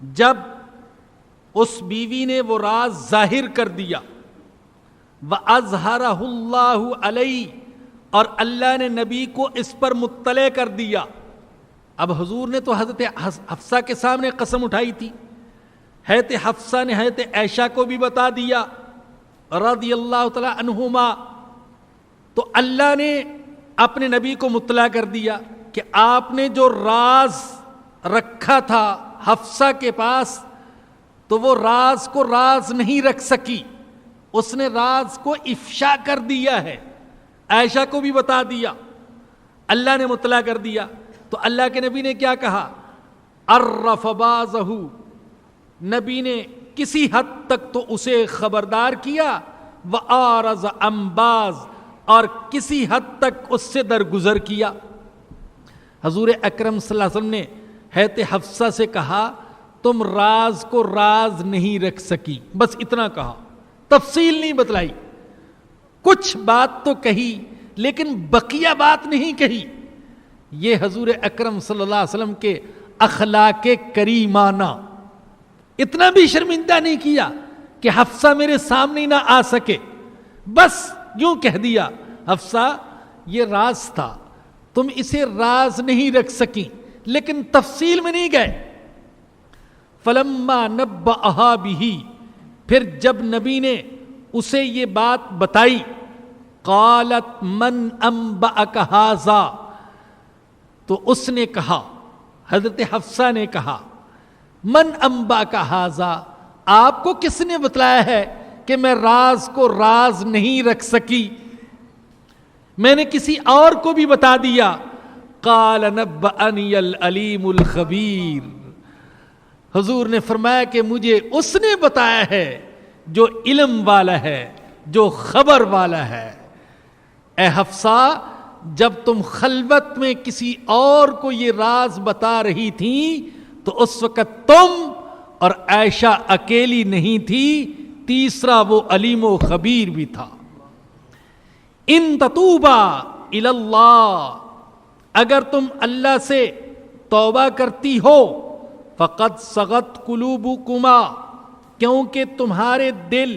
جب اس بیوی نے وہ راز ظاہر کر دیا، وَأَظْهَرَهُ اللَّهُ عَلَيْهِ، اور اللہ نے نبی کو اس پر مطلع کر دیا۔ اب حضور نے تو حضرت حفصہ کے سامنے قسم اٹھائی تھی، حضرت حفصہ نے حضرت عائشہ کو بھی بتا دیا رضی اللہ تعالی عنہما، تو اللہ نے اپنے نبی کو مطلع کر دیا کہ آپ نے جو راز رکھا تھا حفصہ کے پاس تو وہ راز کو راز نہیں رکھ سکی، اس نے راز کو افشا کر دیا ہے، عائشہ کو بھی بتا دیا، اللہ نے مطلع کر دیا۔ تو اللہ کے نبی نے کیا کہا؟ عرف بعضہ، نبی نے کسی حد تک تو اسے خبردار کیا، وَأَعْرَضَ عَن بَعْضٍ، اور کسی حد تک اس سے درگزر کیا۔ حضور اکرم صلی اللہ علیہ وسلم نے حضرت حفصہ سے کہا تم راز کو راز نہیں رکھ سکی، بس اتنا کہا، تفصیل نہیں بتلائی، کچھ بات تو کہی لیکن بقیہ بات نہیں کہی۔ یہ حضور اکرم صلی اللہ علیہ وسلم کے اخلاق کریمانہ، اتنا بھی شرمندہ نہیں کیا کہ حفصہ میرے سامنے نہ آ سکے، بس یوں کہہ دیا حفصہ یہ راز تھا، تم اسے راز نہیں رکھ سکی، لیکن تفصیل میں نہیں گئے. فلما نبأہا بہ، پھر جب نبی نے اسے یہ بات بتائی، قالت من انبأک ھذا، تو اس نے کہا، حضرت حفصہ نے کہا، من انبأک ھذا، آپ کو کس نے بتلایا ہے کہ میں راز کو راز نہیں رکھ سکی؟ میں نے کسی اور کو بھی بتا دیا. قال نبأنی العلیم الخبیر، حضور نے فرمایا کہ مجھے اس نے بتایا ہے جو علم والا ہے، جو خبر والا ہے. اے حفصہ، جب تم خلوت میں کسی اور کو یہ راز بتا رہی تھی تو اس وقت تم اور عائشہ اکیلی نہیں تھی، تیسرا وہ علیم و خبیر بھی تھا. ان تتوبا الی اللہ، اگر تم اللہ سے توبہ کرتی ہو، فقد صغت قلوبکما، کیونکہ تمہارے دل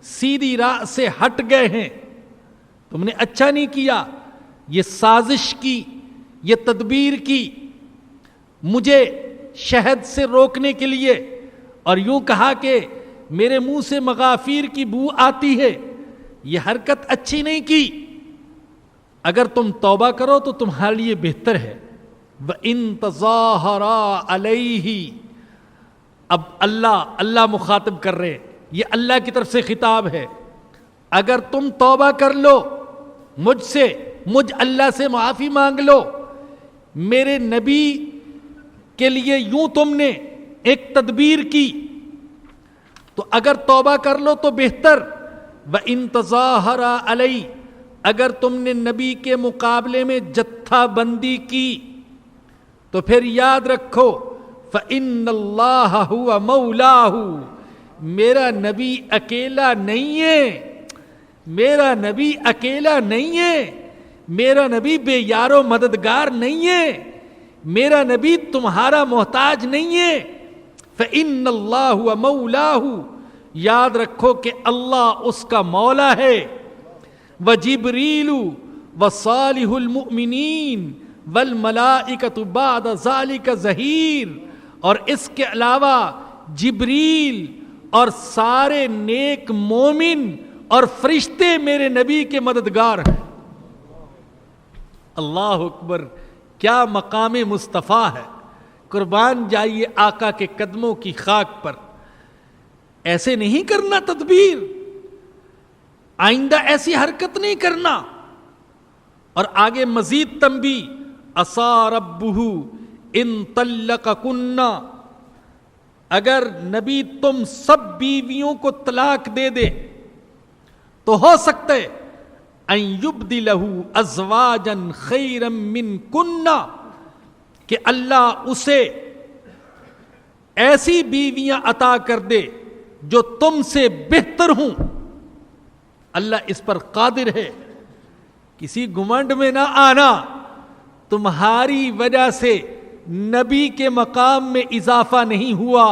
سیدھی راہ سے ہٹ گئے ہیں. تم نے اچھا نہیں کیا، یہ سازش کی، یہ تدبیر کی مجھے شہد سے روکنے کے لیے، اور یوں کہا کہ میرے منہ سے مغافیر کی بو آتی ہے. یہ حرکت اچھی نہیں کی. اگر تم توبہ کرو تو تمہارے لیے بہتر ہے. وَإِن تَظَاهَرَا عَلَيْهِ، اب اللہ مخاطب کر رہے، یہ اللہ کی طرف سے خطاب ہے. اگر تم توبہ کر لو مجھ اللہ سے معافی مانگ لو، میرے نبی کے لیے یوں تم نے ایک تدبیر کی، تو اگر توبہ کر لو تو بہتر. وَإِن تَظَاهَرَا عَلَيْهِ، اگر تم نے نبی کے مقابلے میں جتھا بندی کی تو پھر یاد رکھو فَإِنَّ اللَّهَ هُوَ مَوْلَاهُ، میرا نبی اکیلا نہیں ہے، میرا نبی اکیلا نہیں ہے، میرا نبی بے یار و مددگار نہیں ہے، میرا نبی تمہارا محتاج نہیں ہے. فَإِنَّ اللَّهَ هُوَ مَوْلَاهُ، یاد رکھو کہ اللہ اس کا مولا ہے. وَجِبْرِيلُ وَصَالِحُ الْمُؤْمِنِينَ وَالْمَلَائِكَةُ بَعْدَ ذَلِكَ ظَهِيرٌ، اور اس کے علاوہ جبریل اور سارے نیک مومن اور فرشتے میرے نبی کے مددگار ہیں. اللہ اکبر، کیا مقام مصطفیٰ ہے. قربان جائیے آقا کے قدموں کی خاک پر. ایسے نہیں کرنا تدبیر، آئندہ ایسی حرکت نہیں کرنا. اور آگے مزید تنبیہ، عسیٰ ربہ ان طلقکن، اگر نبی تم سب بیویوں کو طلاق دے دے تو ہو سکتا ہے ان یبدلہ ازواجا خیرا منکن، کہ اللہ اسے ایسی بیویاں عطا کر دے جو تم سے بہتر ہوں. اللہ اس پر قادر ہے. کسی گھمنڈ میں نہ آنا. تمہاری وجہ سے نبی کے مقام میں اضافہ نہیں ہوا،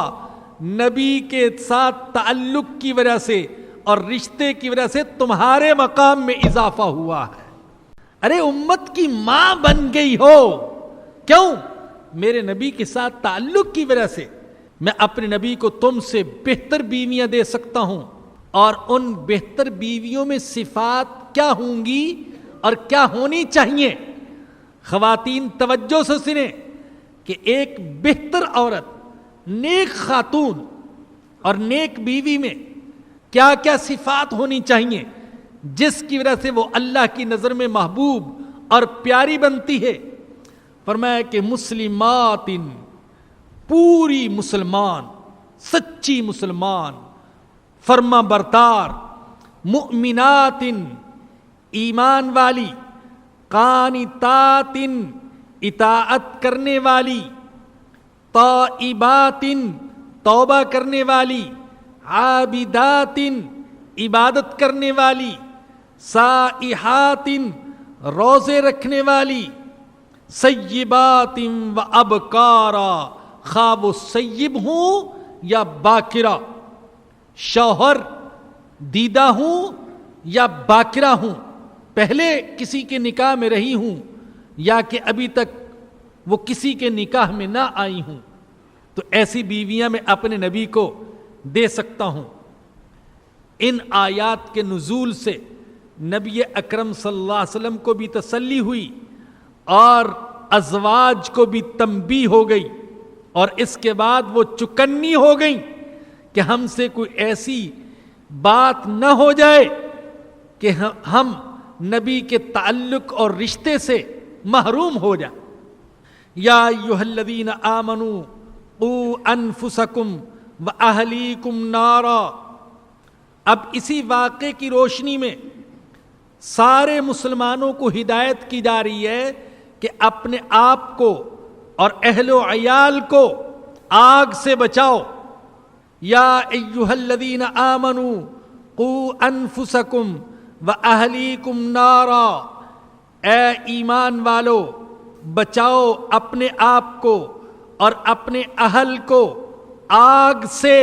نبی کے ساتھ تعلق کی وجہ سے اور رشتے کی وجہ سے تمہارے مقام میں اضافہ ہوا ہے. ارے امت کی ماں بن گئی ہو، کیوں؟ میرے نبی کے ساتھ تعلق کی وجہ سے. میں اپنے نبی کو تم سے بہتر بیویاں دے سکتا ہوں، اور ان بہتر بیویوں میں صفات کیا ہوں گی اور کیا ہونی چاہیے. خواتین توجہ سے سنیں کہ ایک بہتر عورت، نیک خاتون اور نیک بیوی میں کیا کیا صفات ہونی چاہیے جس کی وجہ سے وہ اللہ کی نظر میں محبوب اور پیاری بنتی ہے. فرمایا کہ مسلمات، پوری مسلمان، سچی مسلمان، فرما بردار، مؤمنات، ایمان والی، قانتات، اطاعت کرنے والی، تائبات، توبہ کرنے والی، عابدات، عبادت کرنے والی، سائحات، روزے رکھنے والی، سیبات و ابکارا، خواہ وہ سیب ہوں یا باکرہ، شوہر دیدہ ہوں یا باکرہ ہوں، پہلے کسی کے نکاح میں رہی ہوں یا کہ ابھی تک وہ کسی کے نکاح میں نہ آئی ہوں تو ایسی بیویاں میں اپنے نبی کو دے سکتا ہوں۔ ان آیات کے نزول سے نبی اکرم صلی اللہ علیہ وسلم کو بھی تسلی ہوئی اور ازواج کو بھی تنبیہ ہو گئی، اور اس کے بعد وہ چکنی ہو گئیں کہ ہم سے کوئی ایسی بات نہ ہو جائے کہ ہم نبی کے تعلق اور رشتے سے محروم ہو جائیں۔ یا ایھا الذین آمنوا قوا انفسکم واہلیکم نارا۔ اب اسی واقعے کی روشنی میں سارے مسلمانوں کو ہدایت کی جا رہی ہے کہ اپنے آپ کو اور اہل و عیال کو آگ سے بچاؤ۔ یا ایھا الذین آمنوا قوا انفسکم واہلیکم نارا، اے ایمان والو بچاؤ اپنے آپ کو اور اپنے اہل کو آگ سے،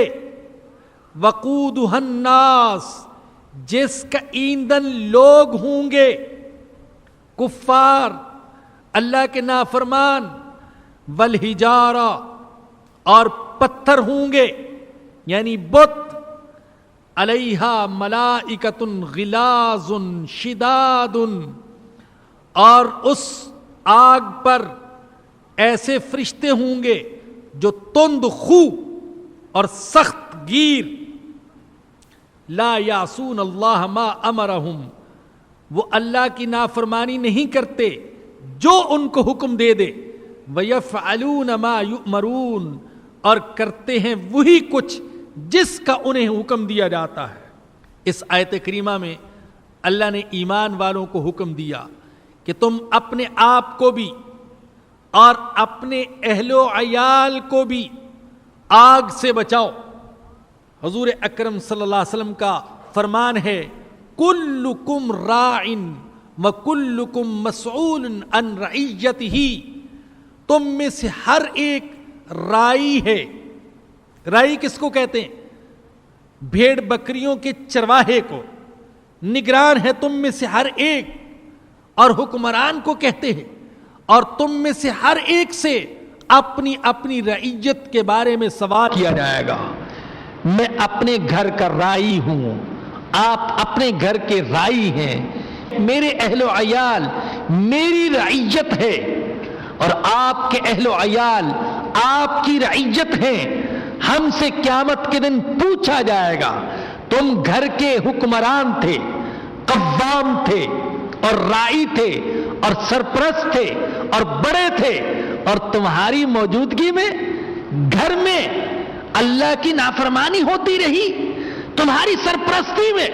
وقودھا الناس، جس کا ایندھن لوگ ہوں گے، کفار، اللہ کے نافرمان، والحجارہ، اور پتھر ہوں گے یعنی بت، علیہا ملائکۃ غلاظ شداد، اور اس آگ پر ایسے فرشتے ہوں گے جو تند خو اور سخت گیر، لا یعصون اللہ ما امرہم، وہ اللہ کی نافرمانی نہیں کرتے جو ان کو حکم دے دے، وَيَفْعَلُونَ مَا يُؤْمَرُونَ، اور کرتے ہیں وہی کچھ جس کا انہیں حکم دیا جاتا ہے۔ اس آیت کریمہ میں اللہ نے ایمان والوں کو حکم دیا کہ تم اپنے آپ کو بھی اور اپنے اہل و عیال کو بھی آگ سے بچاؤ۔ حضور اکرم صلی اللہ علیہ وسلم کا فرمان ہے، کلکم راع وکلکم مسئول عن رعیتہ، تم میں سے ہر ایک رائی ہے۔ رائی کس کو کہتے ہیں؟ بھیڑ بکریوں کے چرواہے کو، نگران ہے تم میں سے ہر ایک، اور حکمران کو کہتے ہیں، اور تم میں سے ہر ایک سے اپنی اپنی رعیت کے بارے میں سوال کیا جائے گا۔ میں اپنے گھر کا رائی ہوں، آپ اپنے گھر کے رائی ہیں، میرے اہل و عیال میری رعیت ہے، اور آپ کے اہل و عیال آپ کی رعیت ہیں۔ ہم سے قیامت کے دن پوچھا جائے گا، تم گھر کے حکمران تھے، قوام تھے، اور رائی تھے، اور سرپرست تھے، اور بڑے تھے، اور تمہاری موجودگی میں گھر میں اللہ کی نافرمانی ہوتی رہی، تمہاری سرپرستی میں۔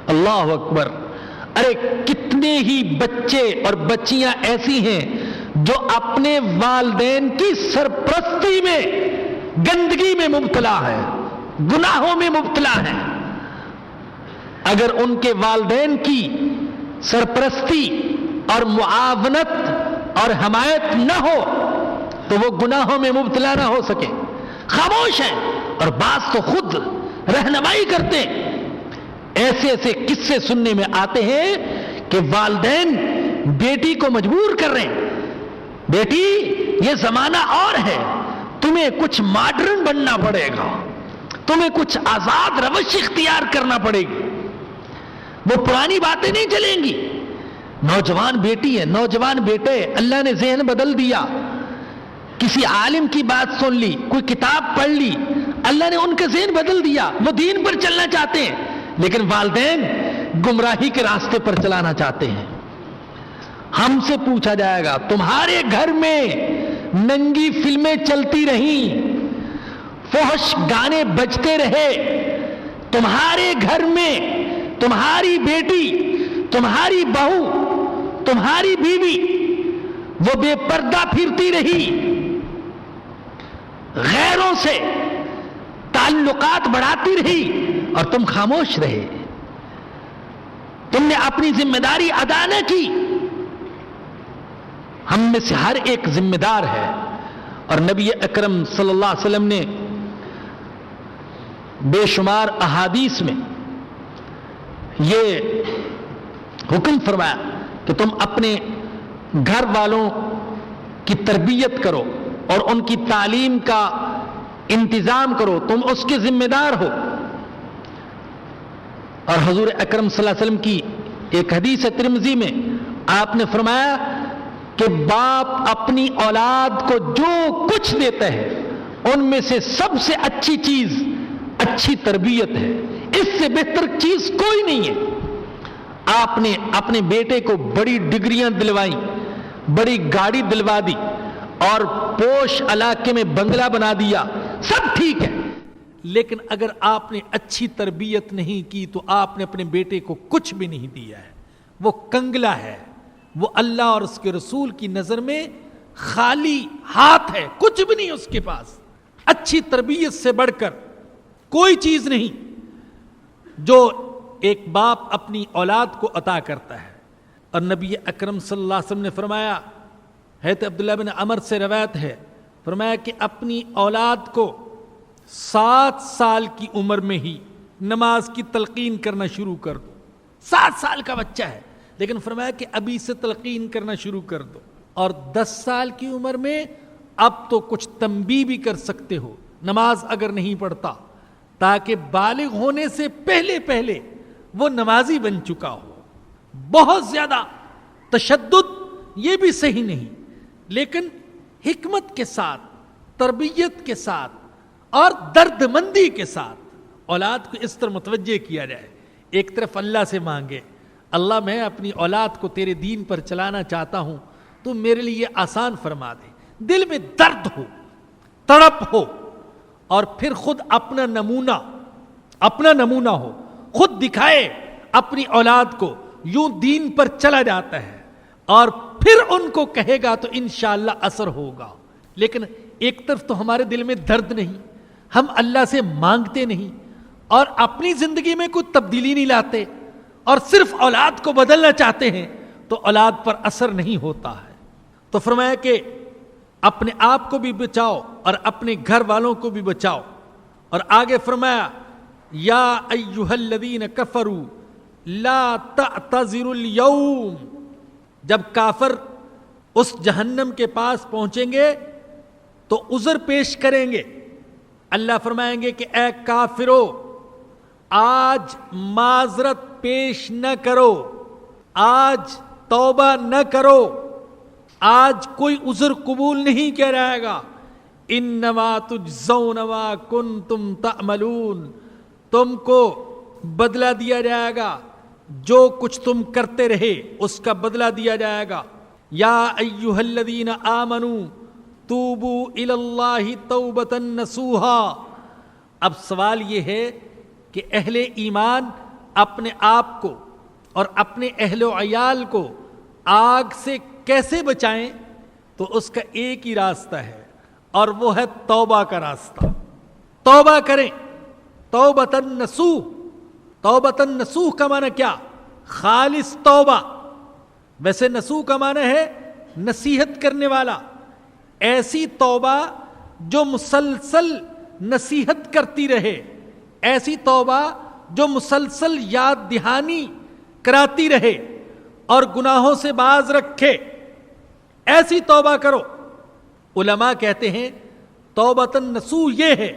اللہ اکبر! ارے کتنے ہی بچے اور بچیاں ایسی ہیں جو اپنے والدین کی سرپرستی میں گندگی میں مبتلا ہیں، گناہوں میں مبتلا ہیں۔ اگر ان کے والدین کی سرپرستی اور معاونت اور حمایت نہ ہو تو وہ گناہوں میں مبتلا نہ ہو سکے، خاموش ہیں، اور بعض تو خود رہنمائی کرتے ہیں۔ ایسے ایسے قصے سننے میں آتے ہیں کہ والدین بیٹی کو مجبور کر رہے ہیں، بیٹی یہ زمانہ اور ہے، تمہیں کچھ ماڈرن بننا پڑے گا، تمہیں کچھ آزاد روش اختیار کرنا پڑے گی، وہ پرانی باتیں نہیں چلیں گی۔ نوجوان بیٹی ہے، نوجوان بیٹے، اللہ نے ذہن بدل دیا، کسی عالم کی بات سن لی، کوئی کتاب پڑھ لی، اللہ نے ان کا ذہن بدل دیا، وہ دین پر چلنا چاہتے ہیں، لیکن والدین گمراہی کے راستے پر چلانا چاہتے ہیں۔ ہم سے پوچھا جائے گا، تمہارے گھر میں ننگی فلمیں چلتی رہیں، فحش گانے بجتے رہے، تمہارے گھر میں تمہاری بیٹی، تمہاری بہو، تمہاری بیوی وہ بے پردہ پھرتی رہی، غیروں سے تعلقات بڑھاتی رہی، اور تم خاموش رہے، تم نے اپنی ذمہ داری ادا نہ کی۔ ہم میں سے ہر ایک ذمہ دار ہے، اور نبی اکرم صلی اللہ علیہ وسلم نے بے شمار احادیث میں یہ حکم فرمایا کہ تم اپنے گھر والوں کی تربیت کرو اور ان کی تعلیم کا انتظام کرو، تم اس کے ذمہ دار ہو۔ اور حضور اکرم صلی اللہ علیہ وسلم کی ایک حدیث ہے ترمذی میں، آپ نے فرمایا کہ باپ اپنی اولاد کو جو کچھ دیتا ہے ان میں سے سب سے اچھی چیز اچھی تربیت ہے، اس سے بہتر چیز کوئی نہیں ہے۔ آپ نے اپنے بیٹے کو بڑی ڈگریاں دلوائیں، بڑی گاڑی دلوا دی اور پوش علاقے میں بنگلہ بنا دیا، سب ٹھیک ہے، لیکن اگر آپ نے اچھی تربیت نہیں کی تو آپ نے اپنے بیٹے کو کچھ بھی نہیں دیا ہے، وہ کنگلا ہے، وہ اللہ اور اس کے رسول کی نظر میں خالی ہاتھ ہے، کچھ بھی نہیں اس کے پاس۔ اچھی تربیت سے بڑھ کر کوئی چیز نہیں جو ایک باپ اپنی اولاد کو عطا کرتا ہے۔ اور نبی اکرم صلی اللہ علیہ وسلم نے فرمایا، حضرت عبداللہ بن عمر سے روایت ہے، فرمایا کہ اپنی اولاد کو 7 سال کی عمر میں ہی نماز کی تلقین کرنا شروع کر دو۔ 7 سال کا بچہ ہے لیکن فرمایا کہ ابھی سے تلقین کرنا شروع کر دو، اور 10 سال کی عمر میں اب تو کچھ تنبیہ بھی کر سکتے ہو نماز اگر نہیں پڑھتا، تاکہ بالغ ہونے سے پہلے پہلے وہ نمازی بن چکا ہو۔ بہت زیادہ تشدد یہ بھی صحیح نہیں، لیکن حکمت کے ساتھ، تربیت کے ساتھ اور درد مندی کے ساتھ اولاد کو اس طرح متوجہ کیا جائے۔ ایک طرف اللہ سے مانگے، اللہ میں اپنی اولاد کو تیرے دین پر چلانا چاہتا ہوں، تو میرے لیے آسان فرما دے، دل میں درد ہو، تڑپ ہو، اور پھر خود اپنا نمونہ ہو، خود دکھائے اپنی اولاد کو، یوں دین پر چلا جاتا ہے اور پھر ان کو کہے گا تو انشاءاللہ اثر ہوگا۔ لیکن ایک طرف تو ہمارے دل میں درد نہیں، ہم اللہ سے مانگتے نہیں اور اپنی زندگی میں کوئی تبدیلی نہیں لاتے اور صرف اولاد کو بدلنا چاہتے ہیں، تو اولاد پر اثر نہیں ہوتا ہے۔ تو فرمایا کہ اپنے آپ کو بھی بچاؤ اور اپنے گھر والوں کو بھی بچاؤ، اور آگے فرمایا یا ایھا الذین کفروا لا تعتذروا اليوم، جب کافر اس جہنم کے پاس پہنچیں گے تو عذر پیش کریں گے۔ اللہ فرمائیں گے کہ اے کافرو، آج معذرت پیش نہ کرو، آج توبہ نہ کرو، آج کوئی عذر قبول نہیں کیا جائے گا۔ انما تجزون ما کنتم تعملون، تم کو بدلہ دیا جائے گا، جو کچھ تم کرتے رہے اس کا بدلہ دیا جائے گا۔ یا ایھا الذین آمنوا توبوا الی اللہ توبۃ نصوحا۔ اب سوال یہ ہے کہ اہل ایمان اپنے آپ کو اور اپنے اہل و عیال کو آگ سے کیسے بچائیں؟ تو اس کا ایک ہی راستہ ہے، اور وہ ہے توبہ کا راستہ۔ توبہ کریں، توبۃ نصوح۔ توبۃ نصوح کا معنی کیا؟ خالص توبہ۔ ویسے نصوح کا معنی ہے نصیحت کرنے والا، ایسی توبہ جو مسلسل نصیحت کرتی رہے، ایسی توبہ جو مسلسل یاد دہانی کراتی رہے اور گناہوں سے باز رکھے، ایسی توبہ کرو۔ علماء کہتے ہیں توبۃ نصوح یہ ہے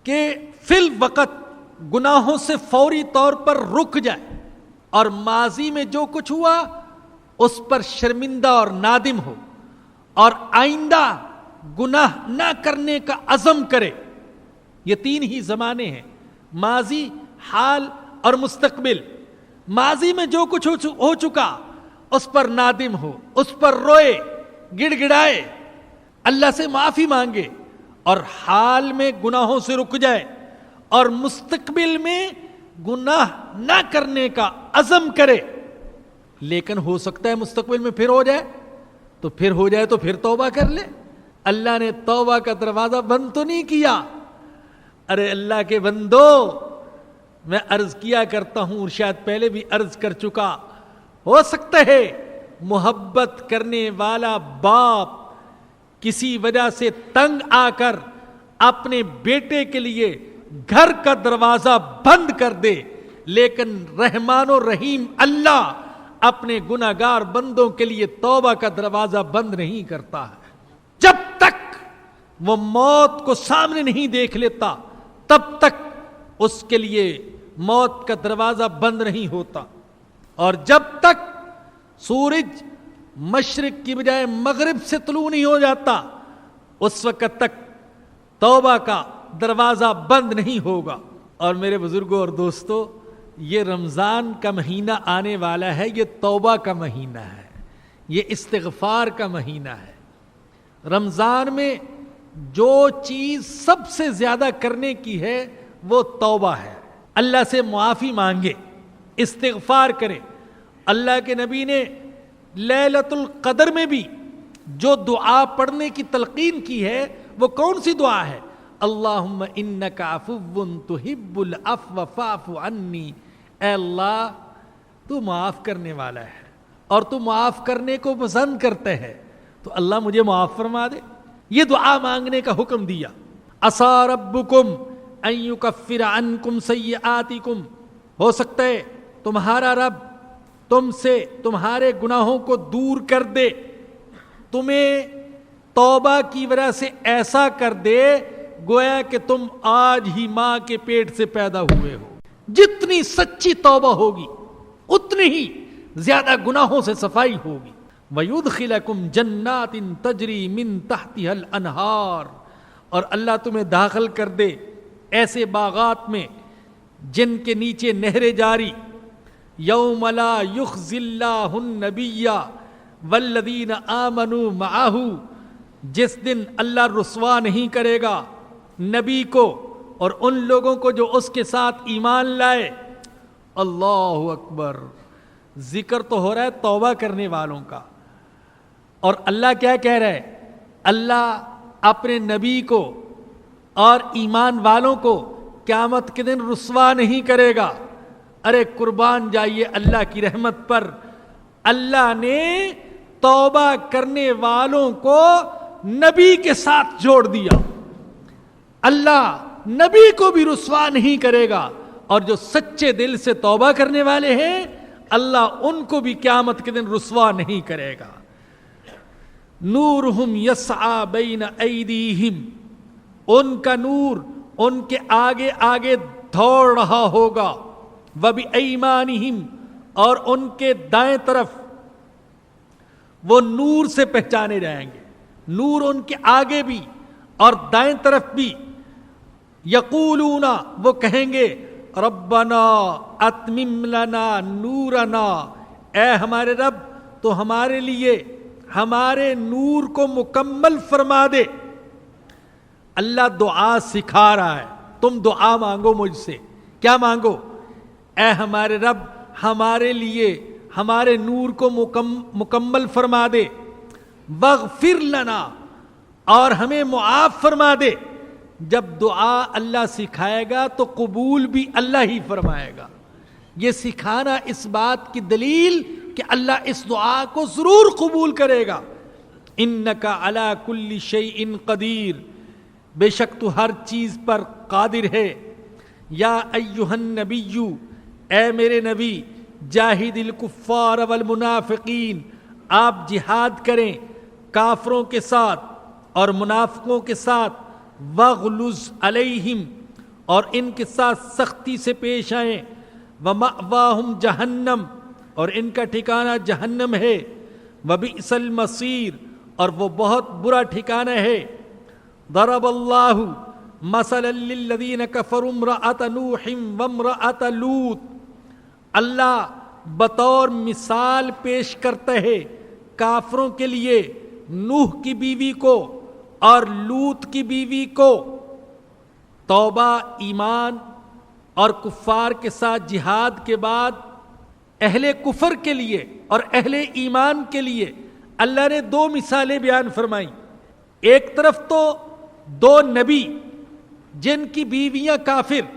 کہ فی الوقت گناہوں سے فوری طور پر رک جائے اور ماضی میں جو کچھ ہوا اس پر شرمندہ اور نادم ہو، اور آئندہ گناہ نہ کرنے کا عزم کرے۔ یہ 3 ہی زمانے ہیں، ماضی، حال اور مستقبل۔ ماضی میں جو کچھ ہو چکا اس پر نادم ہو، اس پر روئے، گڑ گڑائے، اللہ سے معافی مانگے، اور حال میں گناہوں سے رک جائے، اور مستقبل میں گناہ نہ کرنے کا عزم کرے۔ لیکن ہو سکتا ہے مستقبل میں پھر ہو جائے، تو پھر توبہ کر لے۔ اللہ نے توبہ کا دروازہ بند تو نہیں کیا۔ ارے اللہ کے بندو، میں عرض کیا کرتا ہوں، شاید پہلے بھی عرض کر چکا، ہو سکتا ہے محبت کرنے والا باپ کسی وجہ سے تنگ آ کر اپنے بیٹے کے لیے گھر کا دروازہ بند کر دے، لیکن رحمان و رحیم اللہ اپنے گناہگار بندوں کے لیے توبہ کا دروازہ بند نہیں کرتا ہے. جب تک وہ موت کو سامنے نہیں دیکھ لیتا تب تک اس کے لیے موت کا دروازہ بند نہیں ہوتا. اور جب تک سورج مشرق کی بجائے مغرب سے طلوع نہیں ہو جاتا اس وقت تک توبہ کا دروازہ بند نہیں ہوگا. اور میرے بزرگوں اور دوستو، یہ رمضان کا مہینہ آنے والا ہے، یہ توبہ کا مہینہ ہے، یہ استغفار کا مہینہ ہے. رمضان میں جو چیز سب سے زیادہ کرنے کی ہے وہ توبہ ہے. اللہ سے معافی مانگے، استغفار کرے. اللہ کے نبی نے لیلۃ القدر میں بھی جو دعا پڑھنے کی تلقین کی ہے وہ کون سی دعا ہے؟ اللہم انک عفو تحب العفو فاعف عنی. اے اللہ تو معاف کرنے والا ہے اور تو معاف کرنے کو پسند کرتے ہے، تو اللہ مجھے معاف فرما دے. یہ دعا مانگنے کا حکم دیا. عسیٰ ربکم ان یکفر عنکم سیئاتکم. ہو سکتا ہے تمہارا رب تم سے تمہارے گناہوں کو دور کر دے، تمہیں توبہ کی وجہ سے ایسا کر دے گویا کہ تم آج ہی ماں کے پیٹ سے پیدا ہوئے ہو. جتنی سچی توبہ ہوگی اتنی ہی زیادہ گناہوں سے صفائی ہوگی. وَيُدْخِلَكُمْ جَنَّاتٍ تَجْرِي مِن تَحْتِهَا الْأَنْهَارُ. اور اللہ تمہیں داخل کر دے ایسے باغات میں جن کے نیچے نہریں جاری. يَوْمَ لَا يُخْزِي اللَّهُ النَّبِيَّ وَالَّذِينَ آمَنُوا مَعَهُ. جس دن اللہ رسوا نہیں کرے گا نبی کو اور ان لوگوں کو جو اس کے ساتھ ایمان لائے. اللہ اکبر. ذکر تو ہو رہا ہے توبہ کرنے والوں کا، اور اللہ کیا کہہ رہا ہے؟ اللہ اپنے نبی کو اور ایمان والوں کو قیامت کے دن رسوا نہیں کرے گا. ارے قربان جائیے اللہ کی رحمت پر. اللہ نے توبہ کرنے والوں کو نبی کے ساتھ جوڑ دیا. اللہ نبی کو بھی رسوا نہیں کرے گا، اور جو سچے دل سے توبہ کرنے والے ہیں اللہ ان کو بھی قیامت کے دن رسوا نہیں کرے گا. نورہم یسعی بین ایدیہم. ان کا نور ان کے آگے آگے دوڑ رہا ہوگا. وبایمانہم. اور ان کے دائیں طرف وہ نور سے پہچانے جائیں گے. نور ان کے آگے بھی اور دائیں طرف بھی. یقولون. وہ کہیں گے ربنا اتمم لنا نورنا. اے ہمارے رب تو ہمارے لیے ہمارے نور کو مکمل فرما دے. اللہ دعا سکھا رہا ہے، تم دعا مانگو مجھ سے. کیا مانگو؟ اے ہمارے رب ہمارے لیے ہمارے نور کو مکمل فرما دے. واغفر لنا. اور ہمیں معاف فرما دے. جب دعا اللہ سکھائے گا تو قبول بھی اللہ ہی فرمائے گا. یہ سکھانا اس بات کی دلیل کہ اللہ اس دعا کو ضرور قبول کرے گا. انک علی کل شیء قدیر. بے شک تو ہر چیز پر قادر ہے. یا ایھا النبی. اے میرے نبی. جاہد الکفار والمنافقین. آپ جہاد کریں کافروں کے ساتھ اور منافقوں کے ساتھ. وغلظ علیہم. اور ان کے ساتھ سختی سے پیش آئیں. ومأواہم جہنم. اور ان کا ٹھکانہ جہنم ہے. وبئس المصیر. اور وہ بہت برا ٹھکانہ ہے. ضرب اللہ مثلا للذین کفروا امرأۃ نوح وامرأۃ لوط. اللہ بطور مثال پیش کرتا ہے کافروں کے لیے نوح کی بیوی کو اور لوط کی بیوی کو. توبہ، ایمان اور کفار کے ساتھ جہاد کے بعد اہل کفر کے لیے اور اہل ایمان کے لیے اللہ نے دو مثالیں بیان فرمائیں. ایک طرف تو دو نبی جن کی بیویاں کافر،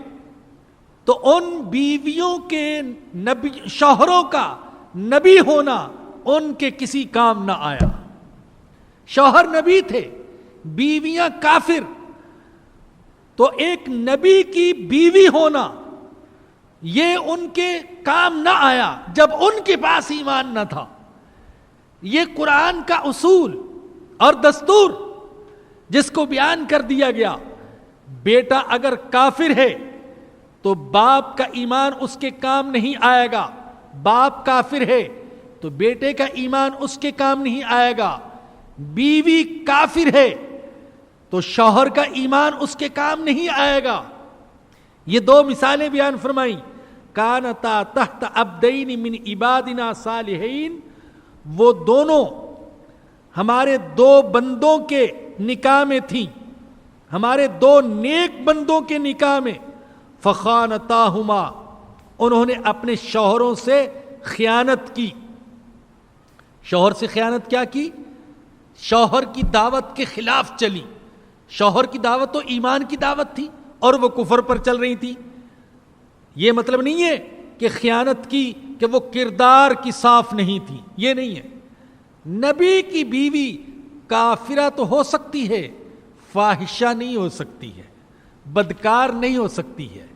تو ان بیویوں کے نبی شوہروں کا نبی ہونا ان کے کسی کام نہ آیا. شوہر نبی تھے، بیویاں کافر، تو ایک نبی کی بیوی ہونا یہ ان کے کام نہ آیا جب ان کے پاس ایمان نہ تھا. یہ قرآن کا اصول اور دستور جس کو بیان کر دیا گیا. بیٹا اگر کافر ہے تو باپ کا ایمان اس کے کام نہیں آئے گا. باپ کافر ہے تو بیٹے کا ایمان اس کے کام نہیں آئے گا. بیوی کافر ہے تو شوہر کا ایمان اس کے کام نہیں آئے گا. یہ دو مثالیں بیان فرمائیں. کانتا تحت عبدین من عبادنا صالحین، وہ دونوں ہمارے دو بندوں کے نکاح میں تھیں، ہمارے دو نیک بندوں کے نکاح میں. فخانتاہما، انہوں نے اپنے شوہروں سے خیانت کی. شوہر سے خیانت کیا کی؟ شوہر کی دعوت کے خلاف چلی. شوہر کی دعوت تو ایمان کی دعوت تھی اور وہ کفر پر چل رہی تھی. یہ مطلب نہیں ہے کہ خیانت کی کہ وہ کردار کی صاف نہیں تھی، یہ نہیں ہے. نبی کی بیوی کافرہ تو ہو سکتی ہے، فاحشہ نہیں ہو سکتی ہے، بدکار نہیں ہو سکتی ہے.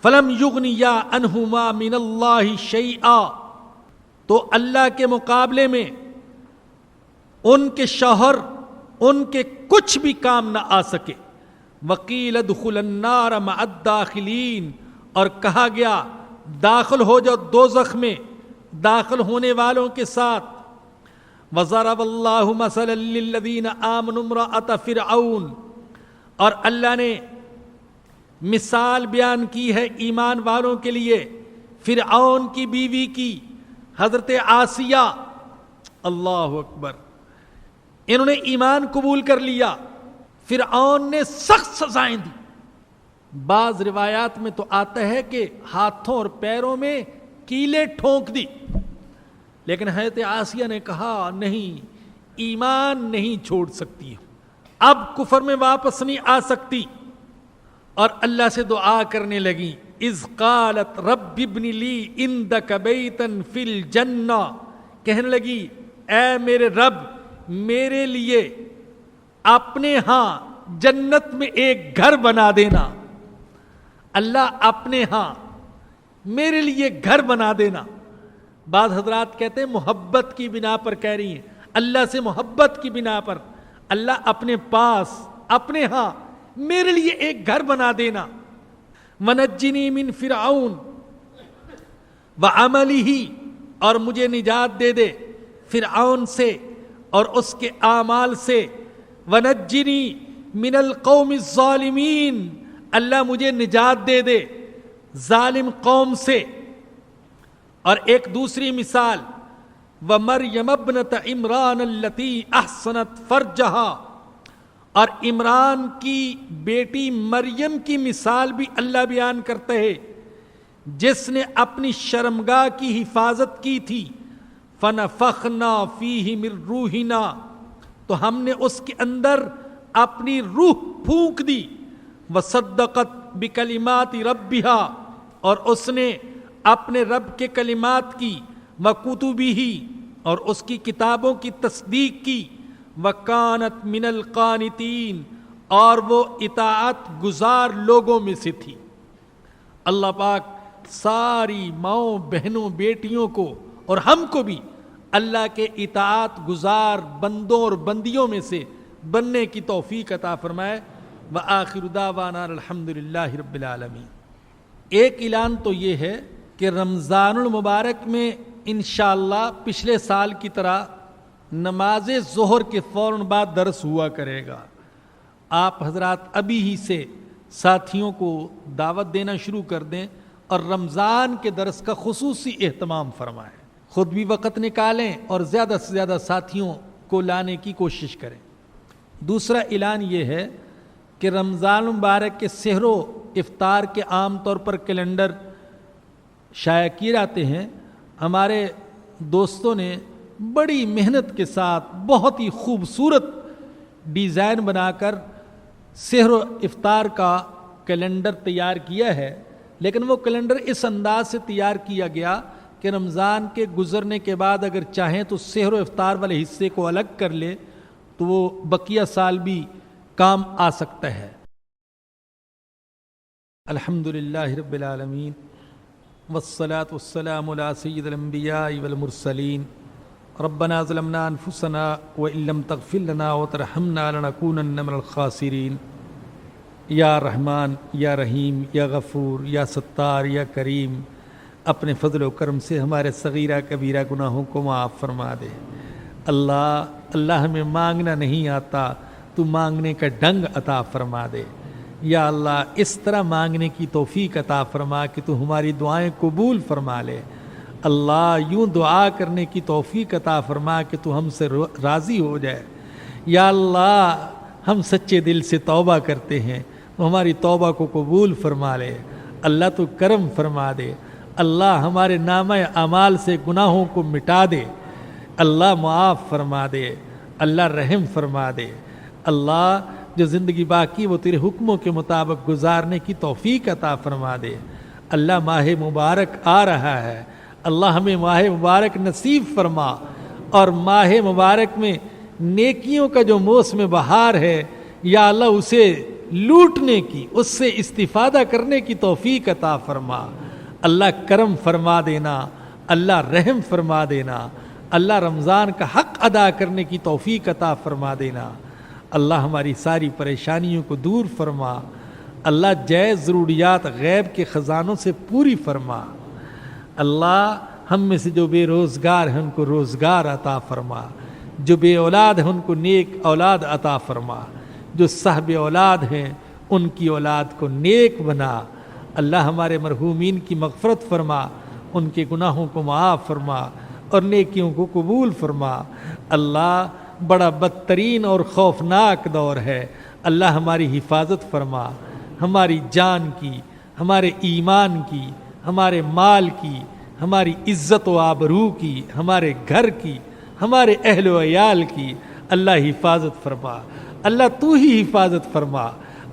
فلم یغنیا عنہما من اللہ شیئا، تو اللہ کے مقابلے میں ان کے شوہر ان کے کچھ بھی کام نہ آ سکے. وقیل ادخل النار مع الداخلین، اور کہا گیا داخل ہو جاؤ دوزخ میں داخل ہونے والوں کے ساتھ. وضرب اللہ مثلا للذین آمنوا امرأۃ فرعون، اور اللہ نے مثال بیان کی ہے ایمان والوں کے لیے فرعون کی بیوی کی، حضرت آسیہ. اللہ اکبر، انہوں نے ایمان قبول کر لیا، فرعون نے سخت سزائیں دی. بعض روایات میں تو آتا ہے کہ ہاتھوں اور پیروں میں کیلیں ٹھونک دی، لیکن حضرت آسیہ نے کہا نہیں، ایمان نہیں چھوڑ سکتی، اب کفر میں واپس نہیں آ سکتی. اور اللہ سے دعا کرنے لگی. اذ قالت رب ابن لی عندک بیتا فی الجنہ، کہنے لگی اے میرے رب میرے لیے اپنے ہاں جنت میں ایک گھر بنا دینا. اللہ اپنے ہاں میرے لیے گھر بنا دینا. بعض حضرات کہتے ہیں محبت کی بنا پر کہہ رہی ہیں، اللہ سے محبت کی بنا پر اللہ اپنے پاس اپنے ہاں میرے لیے ایک گھر بنا دینا. ونجنی من فرعون وعملہ، اور مجھے نجات دے دے فرعون سے اور اس کے اعمال سے. ونجنی من القوم الظالمین، اللہ مجھے نجات دے دے ظالم قوم سے. اور ایک دوسری مثال ومریم ابنت عمران التی احسنت فرجہا، اور عمران کی بیٹی مریم کی مثال بھی اللہ بیان کرتے ہیں جس نے اپنی شرمگاہ کی حفاظت کی تھی. فنفخنا فیہ من روحنا، تو ہم نے اس کے اندر اپنی روح پھونک دی. وصدقت بکلمات ربہا، اور اس نے اپنے رب کے کلمات کی. وکتبہ، اور اس کی کتابوں کی تصدیق کی. وکانت من القانتین، اور وہ اطاعت گزار لوگوں میں سے تھی. اللہ پاک ساری ماؤں بہنوں بیٹیوں کو اور ہم کو بھی اللہ کے اطاعت گزار بندوں اور بندیوں میں سے بننے کی توفیق عطا فرمائے. وآخر دعوانا الحمدللہ رب العالمین. ایک اعلان تو یہ ہے کہ رمضان المبارک میں انشاءاللہ پچھلے سال کی طرح نماز ظہر کے فوراً بعد درس ہوا کرے گا. آپ حضرات ابھی ہی سے ساتھیوں کو دعوت دینا شروع کر دیں اور رمضان کے درس کا خصوصی اہتمام فرمائیں. خود بھی وقت نکالیں اور زیادہ سے زیادہ ساتھیوں کو لانے کی کوشش کریں. دوسرا اعلان یہ ہے کہ رمضان المبارک کے سحر و افطار کے عام طور پر کیلنڈر شائع کیے جاتے ہیں. ہمارے دوستوں نے بڑی محنت کے ساتھ بہت ہی خوبصورت ڈیزائن بنا کر سحر و افطار کا کیلنڈر تیار کیا ہے، لیکن وہ کیلنڈر اس انداز سے تیار کیا گیا کہ رمضان کے گزرنے کے بعد اگر چاہیں تو سحر و افطار والے حصے کو الگ کر لے تو وہ بقیہ سال بھی کام آ سکتا ہے. الحمدللہ رب العالمین والصلاة والسلام على سيد الأنبياء والمرسلين ربنا ظلمنا أنفسنا وإن لم تغفر لنا وترحمنا لنكونن من الخاسرين یا رحمان یا رحیم یا غفور یا ستار یا کریم، اپنے فضل و کرم سے ہمارے صغیرہ کبیرہ گناہوں کو معاف فرما دے۔ اللہ ہمیں مانگنا نہیں آتا، تو مانگنے کا ڈنگ عطا فرما دے۔ یا اللہ اس طرح مانگنے کی توفیق عطا فرما کہ تو ہماری دعائیں قبول فرما لے۔ اللہ یوں دعا کرنے کی توفیق عطا فرما کہ تو ہم سے راضی ہو جائے۔ یا اللہ ہم سچے دل سے توبہ کرتے ہیں، تو ہماری توبہ کو قبول فرما لے۔ اللہ تو کرم فرما دے۔ اللہ ہمارے نامہ اعمال سے گناہوں کو مٹا دے۔ اللہ معاف فرما دے۔ اللہ رحم فرما دے۔ اللہ جو زندگی باقی وہ تیرے حکموں کے مطابق گزارنے کی توفیق عطا فرما دے۔ اللہ ماہ مبارک آ رہا ہے، اللہ ہمیں ماہ مبارک نصیب فرما، اور ماہ مبارک میں نیکیوں کا جو موسم بہار ہے یا اللہ اسے لوٹنے کی، اس سے استفادہ کرنے کی توفیق عطا فرما۔ اللہ کرم فرما دینا، اللہ رحم فرما دینا، اللہ رمضان کا حق ادا کرنے کی توفیق عطا فرما دینا۔ اللہ ہماری ساری پریشانیوں کو دور فرما۔ اللہ جائز ضروریات غیب کے خزانوں سے پوری فرما۔ اللہ ہم میں سے جو بے روزگار ہیں ان کو روزگار عطا فرما، جو بے اولاد ہیں ان کو نیک اولاد عطا فرما، جو صاحب اولاد ہیں ان کی اولاد کو نیک بنا۔ اللہ ہمارے مرحومین کی مغفرت فرما، ان کے گناہوں کو معاف فرما اور نیکیوں کو قبول فرما۔ اللہ بڑا بدترین اور خوفناک دور ہے، اللہ ہماری حفاظت فرما، ہماری جان کی، ہمارے ایمان کی، ہمارے مال کی، ہماری عزت و آبرو کی، ہمارے گھر کی، ہمارے اہل و عیال کی اللہ حفاظت فرما۔ اللہ تو ہی حفاظت فرما،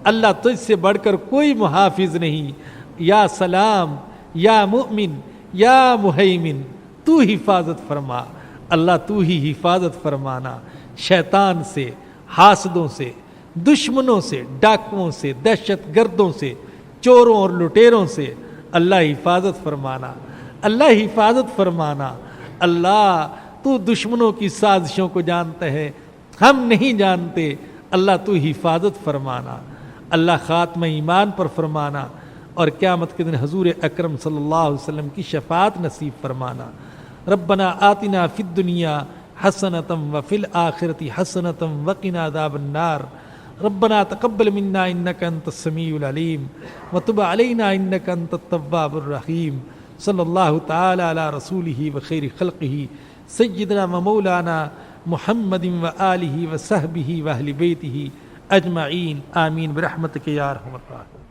اللہ تجھ سے بڑھ کر کوئی محافظ نہیں۔ یا سلام یا مؤمن یا مہیمن، تو حفاظت فرما۔ اللہ تو ہی حفاظت فرمانا، شیطان سے، حاسدوں سے، دشمنوں سے، ڈاکوؤں سے، دہشت گردوں سے، چوروں اور لٹیروں سے اللہ حفاظت فرمانا، اللہ حفاظت فرمانا۔ اللہ تو دشمنوں کی سازشوں کو جانتا ہے، ہم نہیں جانتے، اللہ تو حفاظت فرمانا۔ اللہ خاتمہ ایمان پر فرمانا، اور قیامت کے دن حضور اکرم صلی اللہ علیہ وسلم کی شفاعت نصیب فرمانا۔ ربنا آتنا فی الدنیا حسنۃ وفی الآخرۃ حسنۃ وقنا عذاب النار۔ ربنا تقبل منا انک انت السمیع العلیم وتب علینا انک انت التواب الرحیم۔ صلی اللہ تعالی علی رسولہ وخیر خلقہ سیدنا و مولانا محمد وآلہ وصحبہ واہل بیتہ اجمعین، آمین برحمتک یا ارحم الراحمین۔